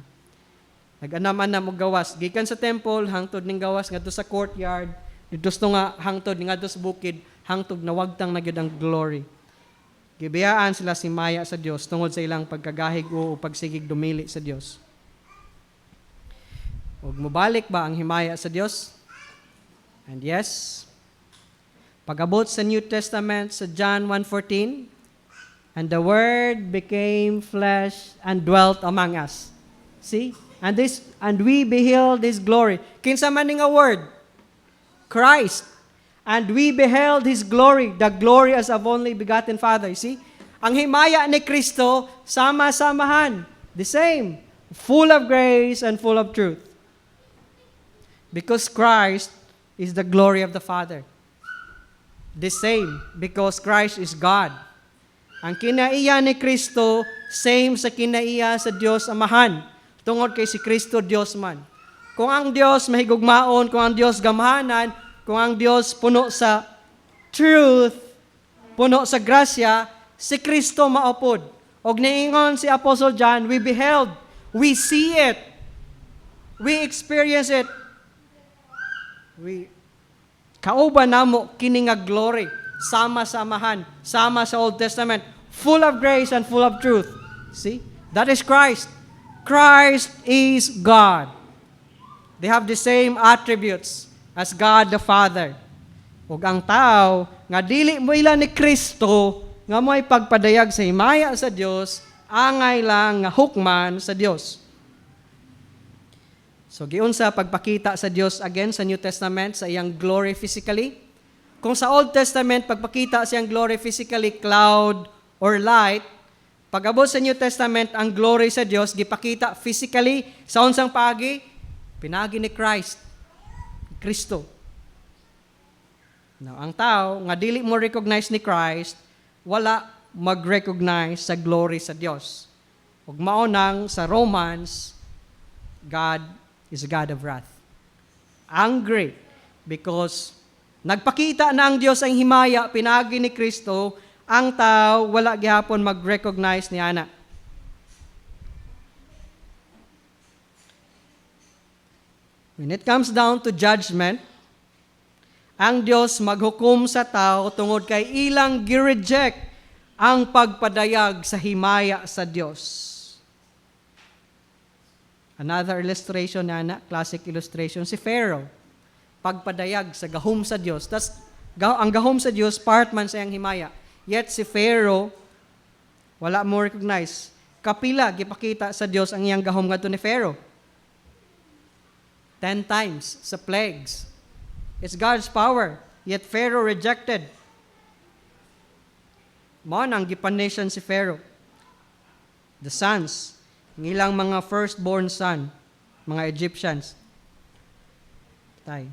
[SPEAKER 1] Nag-anam-anam og gawas gikan sa temple hangtod ning gawas ngadto sa courtyard, dito nga hangtod ngadto sa bukid, hangtod nawagtang na gyud ang glory. Gibiyaan sila si Maya sa Dios tungod sa ilang pagkagahig o pagsigig dumili sa Dios. Ug mobalik ba ang himaya sa Dios? And yes, pag-abot sa New Testament sa John 1:14, and the Word became flesh and dwelt among us. See? And we beheld His glory. Kinsa man nga word? Christ. And we beheld His glory, the glory as of only begotten Father. See? Ang himaya ni Kristo, sama-samahan. The same. Full of grace and full of truth. Because Christ is the glory of the Father. The same. Because Christ is God. Ang kinaiya ni Kristo, same sa kinaiya sa Diyos Amahan. Tungod kay si Kristo Diyos man. Kung ang Diyos mahigugmaon, kung ang Diyos gamahanan, kung ang Diyos puno sa truth, puno sa grasya, si Kristo maupod. Og niingon si Apostle John, we beheld, we see it, we experience it. Kauban namo kini nga glory, sama-samahan, sama sa Old Testament, full of grace and full of truth. See? That is Christ. Christ is God. They have the same attributes as God the Father. Ug ang tao nga dili mo ila ni Kristo nga mo'y pagpadayag sa himaya sa Dios, angay lang nga hukman sa Dios. So giunsa pagpakita sa Dios again sa New Testament sa iyang glory physically. Kung sa Old Testament pagpakita sa iyang glory physically cloud or light, pag-abot sa New Testament ang glory sa Dios gipakita physically sa unsang paagi? Pinagi ni Christ. Kristo. Now, ang tao nga dili mo recognize ni Christ, wala mag-recognize sa glory sa Dios. Ug mao nang sa Romans, God is a God of wrath. Angry because nagpakita na ang Dios ang himaya pinagi ni Kristo, ang tao wala gihapon mag-recognize niya na. When it comes down to judgment, ang Dios maghukom sa tao tungod kay ilang gi-reject ang pagpadayag sa himaya sa Dios. Another illustration na classic illustration, si Pharaoh. Pagpadayag sa gahom sa Dios. Ang gahom sa Dios, part man sa iyang himaya. Yet si Pharaoh, wala mo recognize. Kapila, gipakita sa Dios ang iyang gahom ngadto ni Pharaoh. 10 times sa plagues. It's God's power. Yet Pharaoh rejected. Mao nang gipanisyon si Pharaoh. The sons, ng ilang mga firstborn son, mga Egyptians. Tay.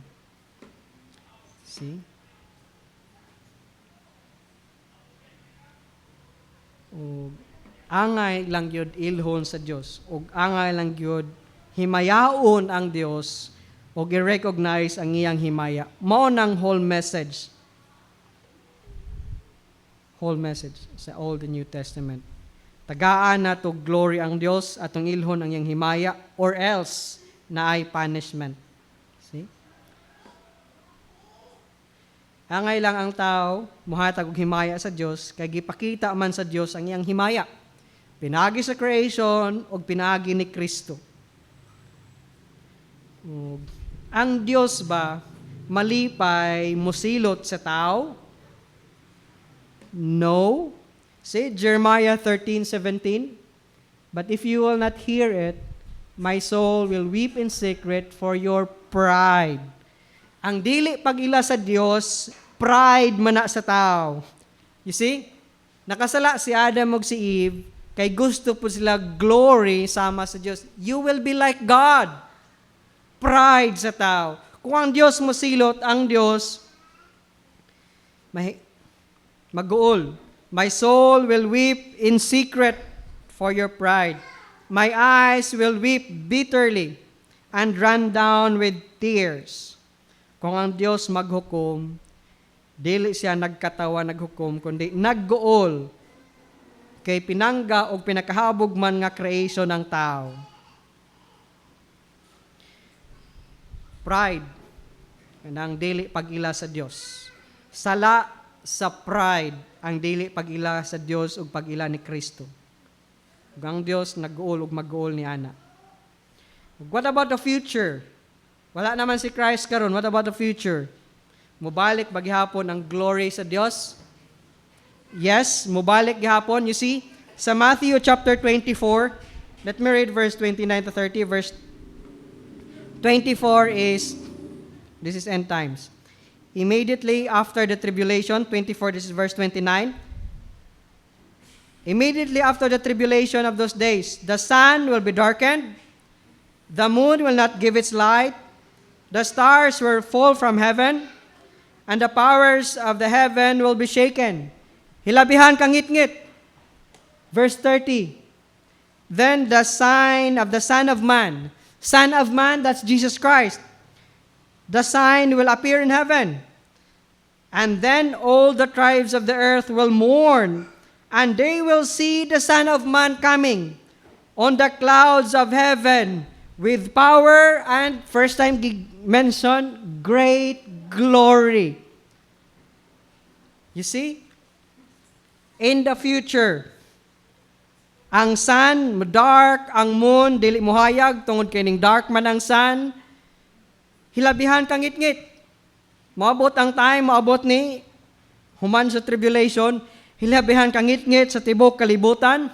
[SPEAKER 1] See? O angay lang yun ilhon sa Dios. O angay lang yun himayaon ang Dios o i-recognize ang iyang himaya. Mao nang whole message sa Old and New Testament. Tagaan na to glory ang Dios atong ilhon ang iyang himaya or else na ay punishment. See? Angay lang ang tao muhatag og himaya sa Dios kay gipakita man sa Dios ang iyang himaya. Pinagi sa creation ug pinagi ni Kristo. Ang Dios ba malipay musilot sa tao? No. See Jeremiah 13:17. But if you will not hear it, my soul will weep in secret for your pride. Ang dili pag-ila sa Dios, pride man na sa tao. You see? Nakasala si Adam ug si Eve kay gusto po sila glory sama sa Dios. You will be like God. Pride sa tao. Kung ang Diyos mo silot, ang Diyos mag-uol. My soul will weep in secret for your pride. My eyes will weep bitterly and run down with tears. Kung ang Diyos maghukom, Dili siya nagkatawa, naghukom, kundi naggool kay pinangga o pinakahabog man nga creation ng tao. Pride, ang dili pag-ila sa Dios. Sala sa pride, ang dili pag-ila sa Dios ug pag-ila ni Kristo. Ug ang Dios nag-uol ug mag-uol ni ana. What about the future? Wala naman si Christ karon. What about the future? Mubalik ba gihapon ang glory sa Dios? Yes, mubalik gihapon. You see, sa Matthew chapter 24, let me read verse 29 to 30. Verse 24 is, this is end times. Immediately after the tribulation, 24, this is verse 29. Immediately after the tribulation of those days, the sun will be darkened, the moon will not give its light, the stars will fall from heaven, and the powers of the heaven will be shaken. Hilabihan kang ngit-ngit. Verse 30. Then the sign of the Son of Man, that's Jesus Christ. The sign will appear in heaven. And then all the tribes of the earth will mourn, and they will see the Son of Man coming on the clouds of heaven with power and, first time mentioned, great glory. You see? In the future, ang sun, dark, ang moon, dili muhayag, tungod kining dark man ang sun, hilabihan kang ngit-ngit. Maabot ang time, maabot ni human sa tribulation, hilabihan kang ngit-ngit sa tibok kalibutan,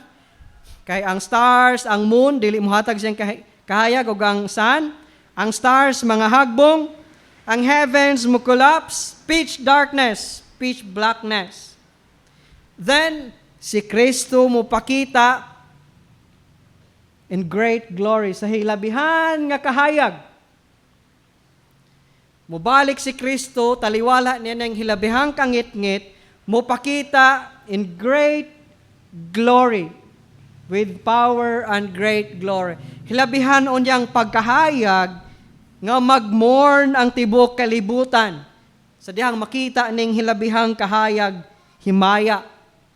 [SPEAKER 1] kay ang stars, ang moon, dili muhatag siyang kahayag, o ang sun, ang stars, mga hagbong, ang heavens mo collapse, pitch darkness, pitch blackness. Then, si Kristo mo pakita in great glory sa hilabihan nga kahayag. Mubalik si Kristo, taliwala niya ng hilabihang kangit-ngit, mo pakita in great glory, with power and great glory. Hilabihan unyang pagkahayag nga magmourn ang tibok kalibutan. Sa dihang makita ning hilabihang kahayag, himaya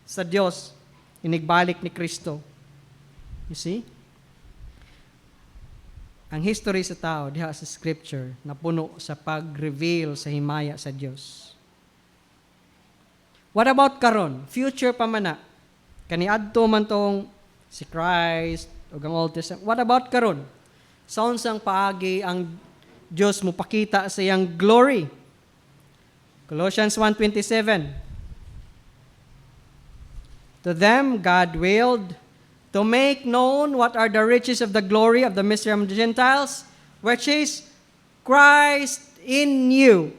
[SPEAKER 1] sa Dios, inigbalik ni Kristo. You see? Ang history sa tao, diha sa scripture, napuno sa pag-reveal sa himaya sa Dios. What about karon? Future pa man na. Kaniadto man tong si Christ o ang Old Testament. What about karon? Sa unsang paagi ang Dios mo pakita sa iyang glory. Colossians 1:27. To them God willed to make known what are the riches of the glory of the mystery of the Gentiles, which is Christ in you.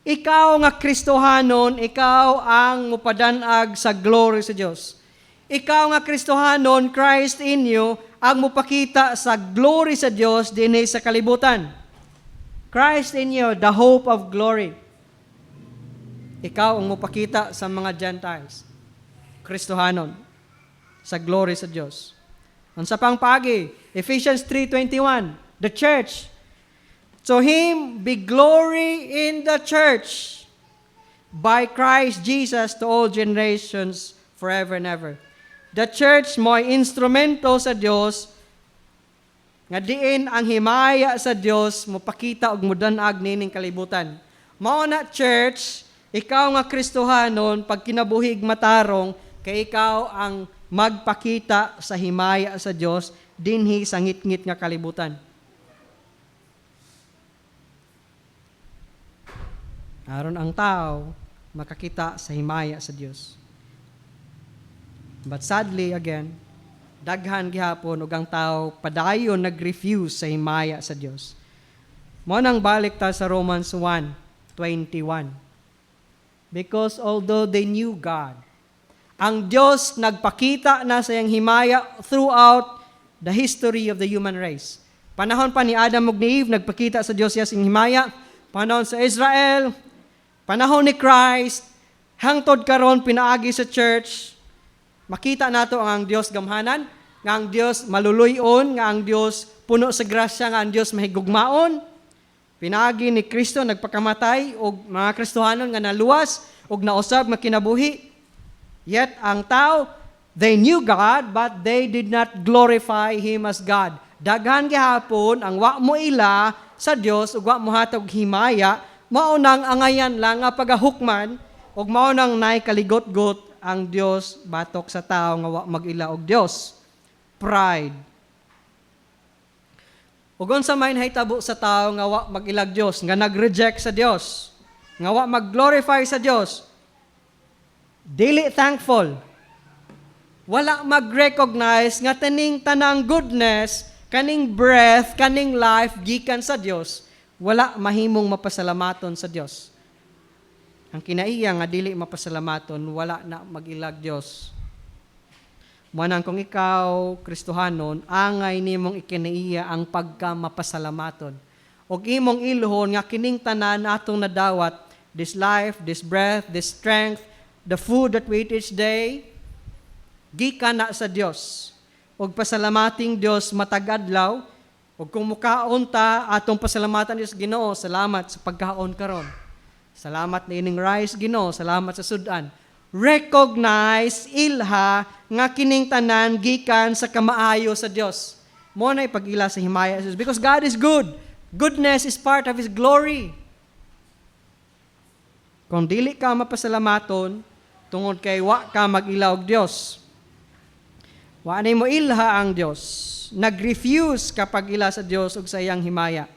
[SPEAKER 1] Ikaw nga Kristohanon, ikaw ang mupadanag sa glory sa Dios. Ikaw nga Kristohanon, Christ in you, ang mupakita sa glory sa Dios dinhi sa kalibutan. Christ in you, the hope of glory. Ikaw ang mupakita sa mga Gentiles. Kristohanon, sa glory sa Dios. Unsa pang pagi, Ephesians 3:21, the church. To Him be glory in the church by Christ Jesus to all generations forever and ever. The church mo'y instrumento sa Dios nga diin ang himaya sa Dios mopakita og mudan-ag nining kalibutan. Mao na church, ikaw nga Kristohanon pag kinabuhig matarong kay ikaw ang magpakita sa himaya sa Dios dinhi sa ngit-ngit nga kalibutan. Aron ang tao makakita sa himaya sa Dios. But sadly again, daghan gihapon ug ang tao padayon nag-refuse sa himaya sa Dios. Mao nang balik ta sa Romans 1:21. Because although they knew God, ang Diyos nagpakita na sa iyang himaya throughout the history of the human race. Panahon pa ni Adam ug ni Eve, nagpakita sa Diyos iyang himaya. Panahon sa Israel, panahon ni Christ, hangtod karon pinaagi sa church, makita nato ang Diyos gamhanan, nga ang Diyos maluluyon, nga ang Diyos puno sa grasya, nga ang Diyos mahigugmaon. Pinagi ni Kristo nagpakamatay og mga Kristohanon nga naluwas og nausab nga kinabuhi. Yet ang tao, they knew God but they did not glorify Him as God. Daghan gihapon ang wa mo ila sa Dios ug wa mo hatag himaya, mao nang angayan lang nga pagahukman ug mao nang nay kaligot-got ang Dios batok sa tao nga wa mag-ila og Dios. Pride. Ug unsa may nahitabo sa tao nga wa mag-ilag Dios, nga nag-reject sa Dios, nga wa mag-glorify sa Dios, dili thankful, wala mag-recognize nga taning tanang goodness, kaning breath, kaning life gikan sa Dios, wala mahimong mapasalamaton sa Dios. Ang kinaiya nga dili mapasalamaton, wala na mag-ilag Dios. Manang kung ikaw, Kristohanon, angay nimong ikinaiya ang pagka-mapasalamaton. Og imong iluhon nga kining tanan atong nadawat, this life, this breath, this strength, the food that we eat each day, gikan na sa Dios. Og pasalamating Dios matagadlaw, og kung mukaon ta atong pasalamatan Dios Ginoo, salamat sa pagkaon karon. Salamat na ining rice Ginoo, salamat sa sudan. Recognize ilha nga kining tanan gikan sa kamaayo sa Dios. Mo na ipag-ila sa himaya sa Dios because God is good. Goodness is part of His glory. Kung dili ka mapasalamaton tungod kay wa ka mag-ila og Dios, wa na mo ilha ang Dios. Nag-refuse kapag ila sa Dios ug sa iyang himaya.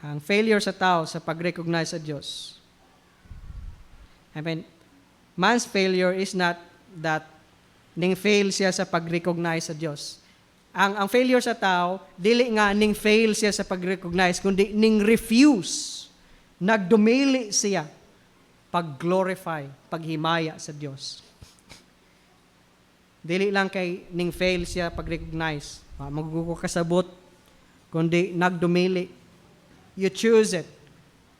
[SPEAKER 1] Ang failure sa tao sa pag-recognize sa Diyos. I mean, man's failure is not that ning fail siya sa pag-recognize sa Diyos. Ang failure sa tao, dili nga ning fail siya sa pag-recognize, kundi ning refuse. Nagdumili siya pag-glorify, paghimaya sa Diyos. Dili lang kay ning fail siya pag-recognize. Magkukasabot, kundi nagdumili. You choose it.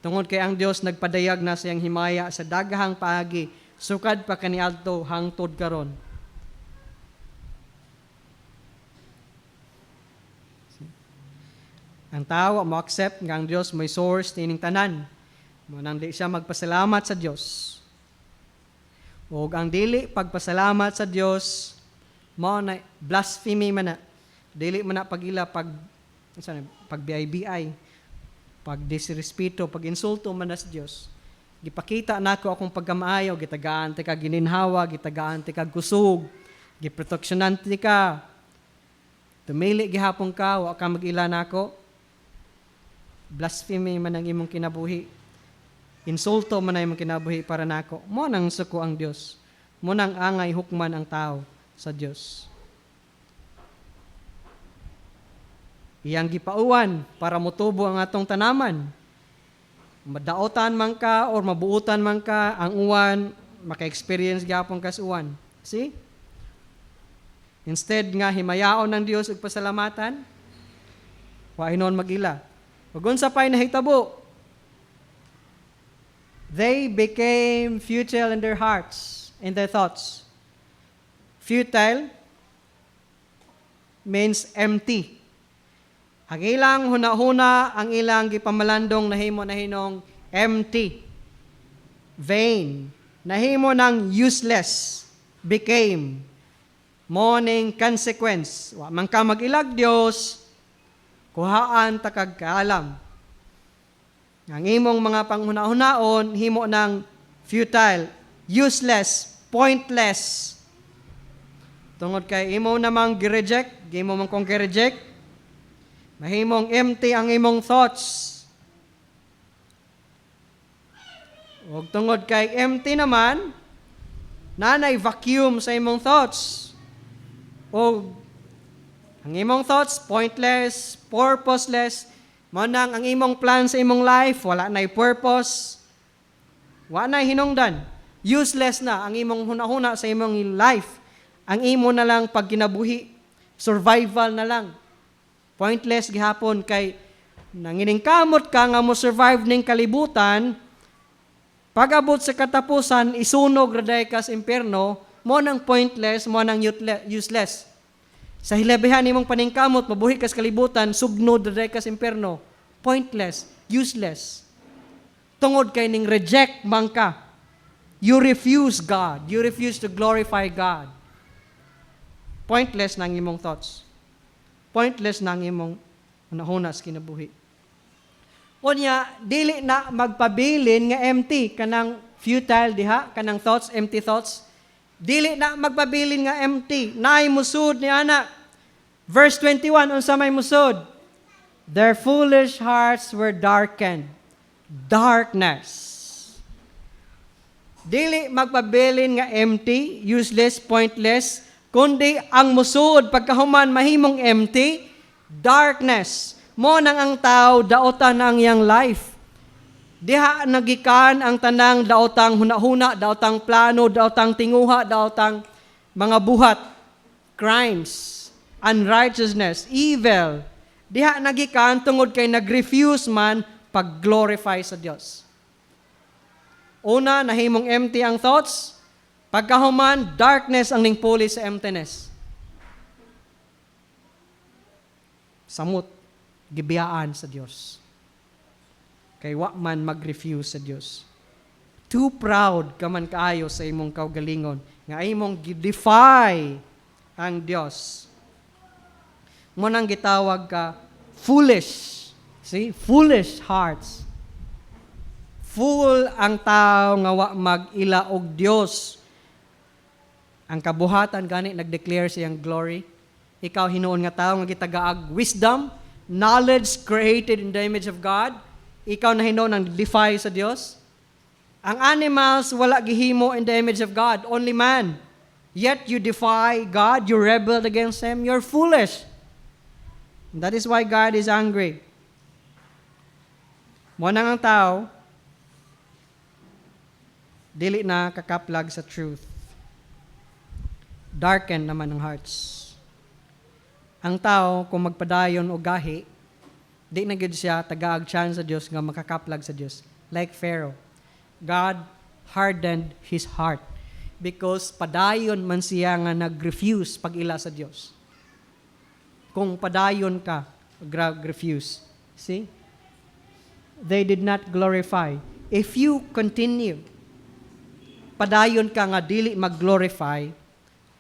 [SPEAKER 1] Tungod kay ang Dios nagpadayag na sa iyang himaya sa daghang paagi, sukad pa kaniadto hangtod karon. Ang tao mo accept nga ang Dios may source tining tanan. Mo nang di siya magpasalamat sa Dios. Og ang dili pagpasalamat sa Dios mo na blasphemy man na. Dili man na pagila pag BI-BI. Pag disrespeto, pag insulto man na sa Diyos, gipakita nako akong pagkamaayo, gitagaan ti ka gininhawa, gitagaan ti ka kusog, giproteksyonan ti ka, tumili gihapon ka, wa ka mag-ila nako, blasphemy man ang imong kinabuhi, insulto man ang imong kinabuhi para nako, mo nang suko ang Diyos, mo nang angay hukman ang tao sa Diyos. Iyang gipauwan para motubo ang atong tanaman. Madaotan man ka or mabuutan man ka, ang uwan, maka-experience gyapon ka sa uwan. See? Instead nga himayaon ng Dios ug pasalamatan, wa hinon magila. Ug unsa pay nahitabo? They became futile in their hearts, in their thoughts. Futile means empty. Ang ilang huna-huna, ang ilang gipamalandong nahimo na hinong empty, vain, nahimo ng useless, became, morning consequence. Wa man ka mag-ilag Dios, kuhaan takag kaalam. Ang imong mga panghuna-hunaon, himo ng futile, useless, pointless. Tungod kay imo namang gi-reject, imo man kong gi-reject, mahimong empty ang imong thoughts. Huwag tungod kay empty naman, nanay vacuum sa imong thoughts. O ang imong thoughts, pointless, purposeless, manang ang imong plan sa imong life, wala na'y purpose, wala na'y hinungdan. Useless na ang imong hunahuna sa imong life. Ang imo na lang pagkinabuhi, survival na lang. Pointless gihapon kay nanginingkamot ka nga mo survive ning kalibutan, pag-abot sa katapusan, isunog raday ka sa impyerno, mo nang pointless, mo nang useless. Sa hilabihan nimong paningkamot, mabuhi kas kalibutan, sugnod diri kas impierno. Pointless, useless. Tungod kay ning reject man ka. You refuse God. You refuse to glorify God. Pointless nang imong thoughts. Pointless nang imong hunas kinabuhi. Unya, dili na magpabilin nga empty kanang futile diha, kanang thoughts, empty thoughts. Dili na magpabilin nga empty. Naay musud ni ana. Verse 21, unsa may musud? Their foolish hearts were darkened. Darkness. Dili magpabilin nga empty, useless, pointless, kundi ang musud pagkahuman mahimong empty, darkness. Mo nang ang tao daotan ang iyang life. Diha nagikan ang tanang daotang hunahuna, daotang plano, daotang tinguha, daotang mga buhat, crimes, unrighteousness, evil. Diha nagikan tungod kay nagrefuse man pag-glorify sa Dios. Una, nahimong empty ang thoughts. Pagkahuman, darkness ang ningpuli sa emptiness. Samot, gibiyaan sa Dios. Kay wa man mag-refuse sa Dios. Too proud ka man kaayo sa imong kaugalingon nga imong defy ang Dios. Mo nang gitawag ka foolish. See? Foolish hearts. Fool ang tao nga wa mag-ila og Dios. Ang kabuhatan gani nag-declare siyang glory. Ikaw hinuon nga tao nga gitagaag wisdom, knowledge created in the image of God. Ikaw na hinuon ang defy sa Dios. Ang animals wala gihimo in the image of God, only man. Yet you defy God, you rebelled against Him, you're foolish. And that is why God is angry. Mo nang ang tao, dili na kakaplag sa truth. Darken naman ang hearts. Ang tao, kung magpadayon o gahi, di na gid siya tagaag chance sa Dios nga makakaplag sa Dios. Like Pharaoh. God hardened his heart because padayon man siya nga nag-refuse pag-ila sa Dios. Kung padayon ka, refuse. See? They did not glorify. If you continue, padayon ka nga dili mag-glorify,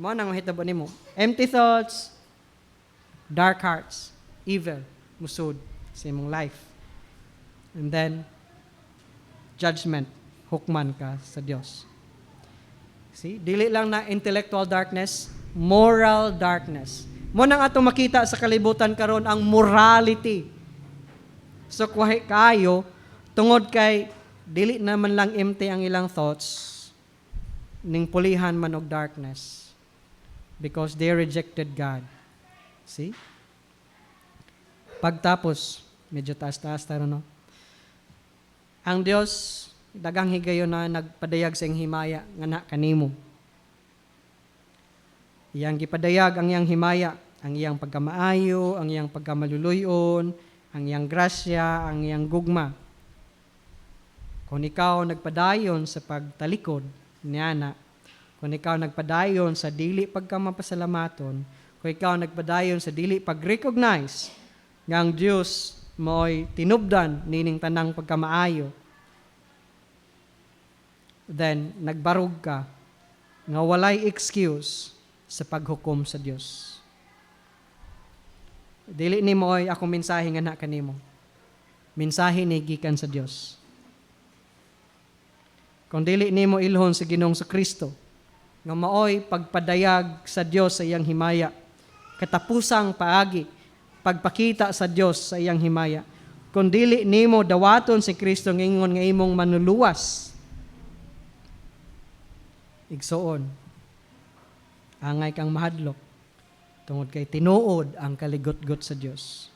[SPEAKER 1] mo nang mahitabo nimo. Empty thoughts, dark hearts, evil, musud sa imong life. And then, judgment, hukman ka sa Dios. See? Dili lang na intellectual darkness, moral darkness. Mo nang atong makita sa kalibutan karon ang morality. So, kuhay kayo, tungod kay, dili naman lang empty ang ilang thoughts, ning pulihan man og darkness. Because they rejected God. See? Pagtapos, medyo taas-taas tayo, no? Ang Dios, dagang higayon na nagpadayag sa iyang himaya, nga na kanimo. Iyang gipadayag ang iyang himaya, ang iyang pagkamaayo, ang iyang pagkamaluluyon, ang iyang grasya, ang iyang gugma. Kung ikaw nagpadayon sa pagtalikod, niyana, kung ikaw nagpadayon sa dili pagkamapasalamaton, kung ikaw nagpadayon sa dili pag-recognize nga ang Diyos mo'y tinubdan nining tanang pagkamaayo, then nagbarog ka nga walay excuse sa paghukom sa Diyos. Dili ni mo ay akong mensahe nga na kanimo. Mensahe ni gikan sa Diyos. Kung dili nimo ilhon sa Ginoong sa Kristo, nga maoy pagpadayag sa Dios sa iyang himaya, katapusang paagi, pagpakita sa Dios sa iyang himaya. Kung dili nimo dawaton si Kristo ngingon nga imong manuluwas, igsoon, angay kang mahadlok, tungod kay tinuod ang kaligot-got sa Dios.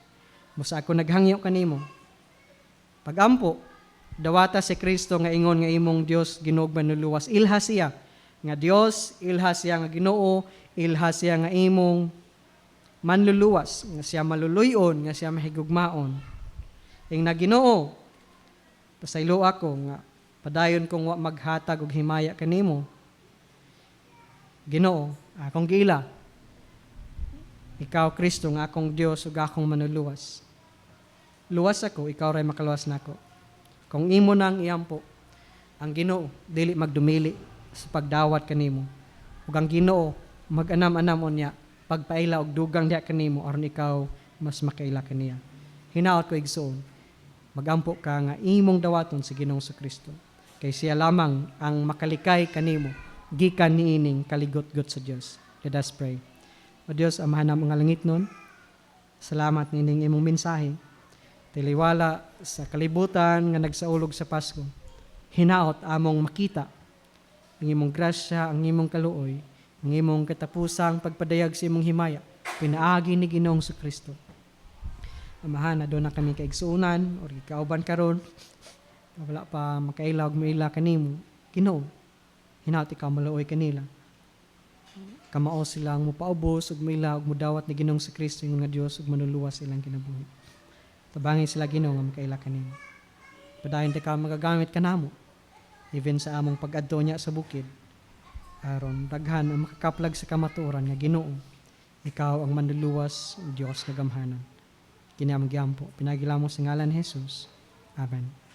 [SPEAKER 1] Musa ako naghangyo kanimo, pagampo, dawata si Kristo nga ingon nga imong Dios Ginoong manuluwas, ilha siya nga Dios, ilha siya nga Ginoo, ilha siya nga imong manluluwas, nga siya maluluyon, nga siya mahigugmaon. Ing na Ginoo, pasaylo ako nga padayon kong wa maghatag og himaya kanimo. Ginoo, akong giila. Ikaw, Kristo, nga akong Dios ug akong manuluwas. Luwas ako, ikaw ray makaluwas nako. Kung imo nang iampo, ang Ginoo dili magdumili sa pagdawat kanimo. Ug ang Ginoo mag-anam-anam unya pagpaila og dugang diha kanimo aron ikaw mas makaila kaniya. Hinaot ko igsoon, magampo ka nga imong dawaton sa Ginoong Kristo. Kay siya lamang ang makalikay kanimo gikan niining kaligot-got sa Dios. Let us pray. O Dios, amahan ng mga langit nun, salamat nining imong mensahe. Tiliwala sa kalibutan nga nagsaulog sa Pasko. Hinaot among makita ang imong grasya, ang imong kaluoy, ang imong katapusang pagpadayag sa imong himaya, pinaagi ni Ginoong Kristo. Amahan na doon na kami kaigsuunan o ikauban karon, wala pa makailaw maila kanimo. Ginoo, hinaot ikaw maluoy kanila. Kamao silang mupaubos ug maila ug mudawat ni Ginoong Kristo yung nga Dios ug manuluwas silang kinabuhi. Tabangin sila Ginoo nga makaila kanimo. Padayon ti ka magagamit kanamo even sa among pag-adto niya sa bukid. Aron daghan ang makakaplag sa kamatuoran nga Ginoo, ikaw ang manluluwas, Dios nga gamhanan. Kini among giampo pinagilamo sa ngalan ni Jesus. Amen.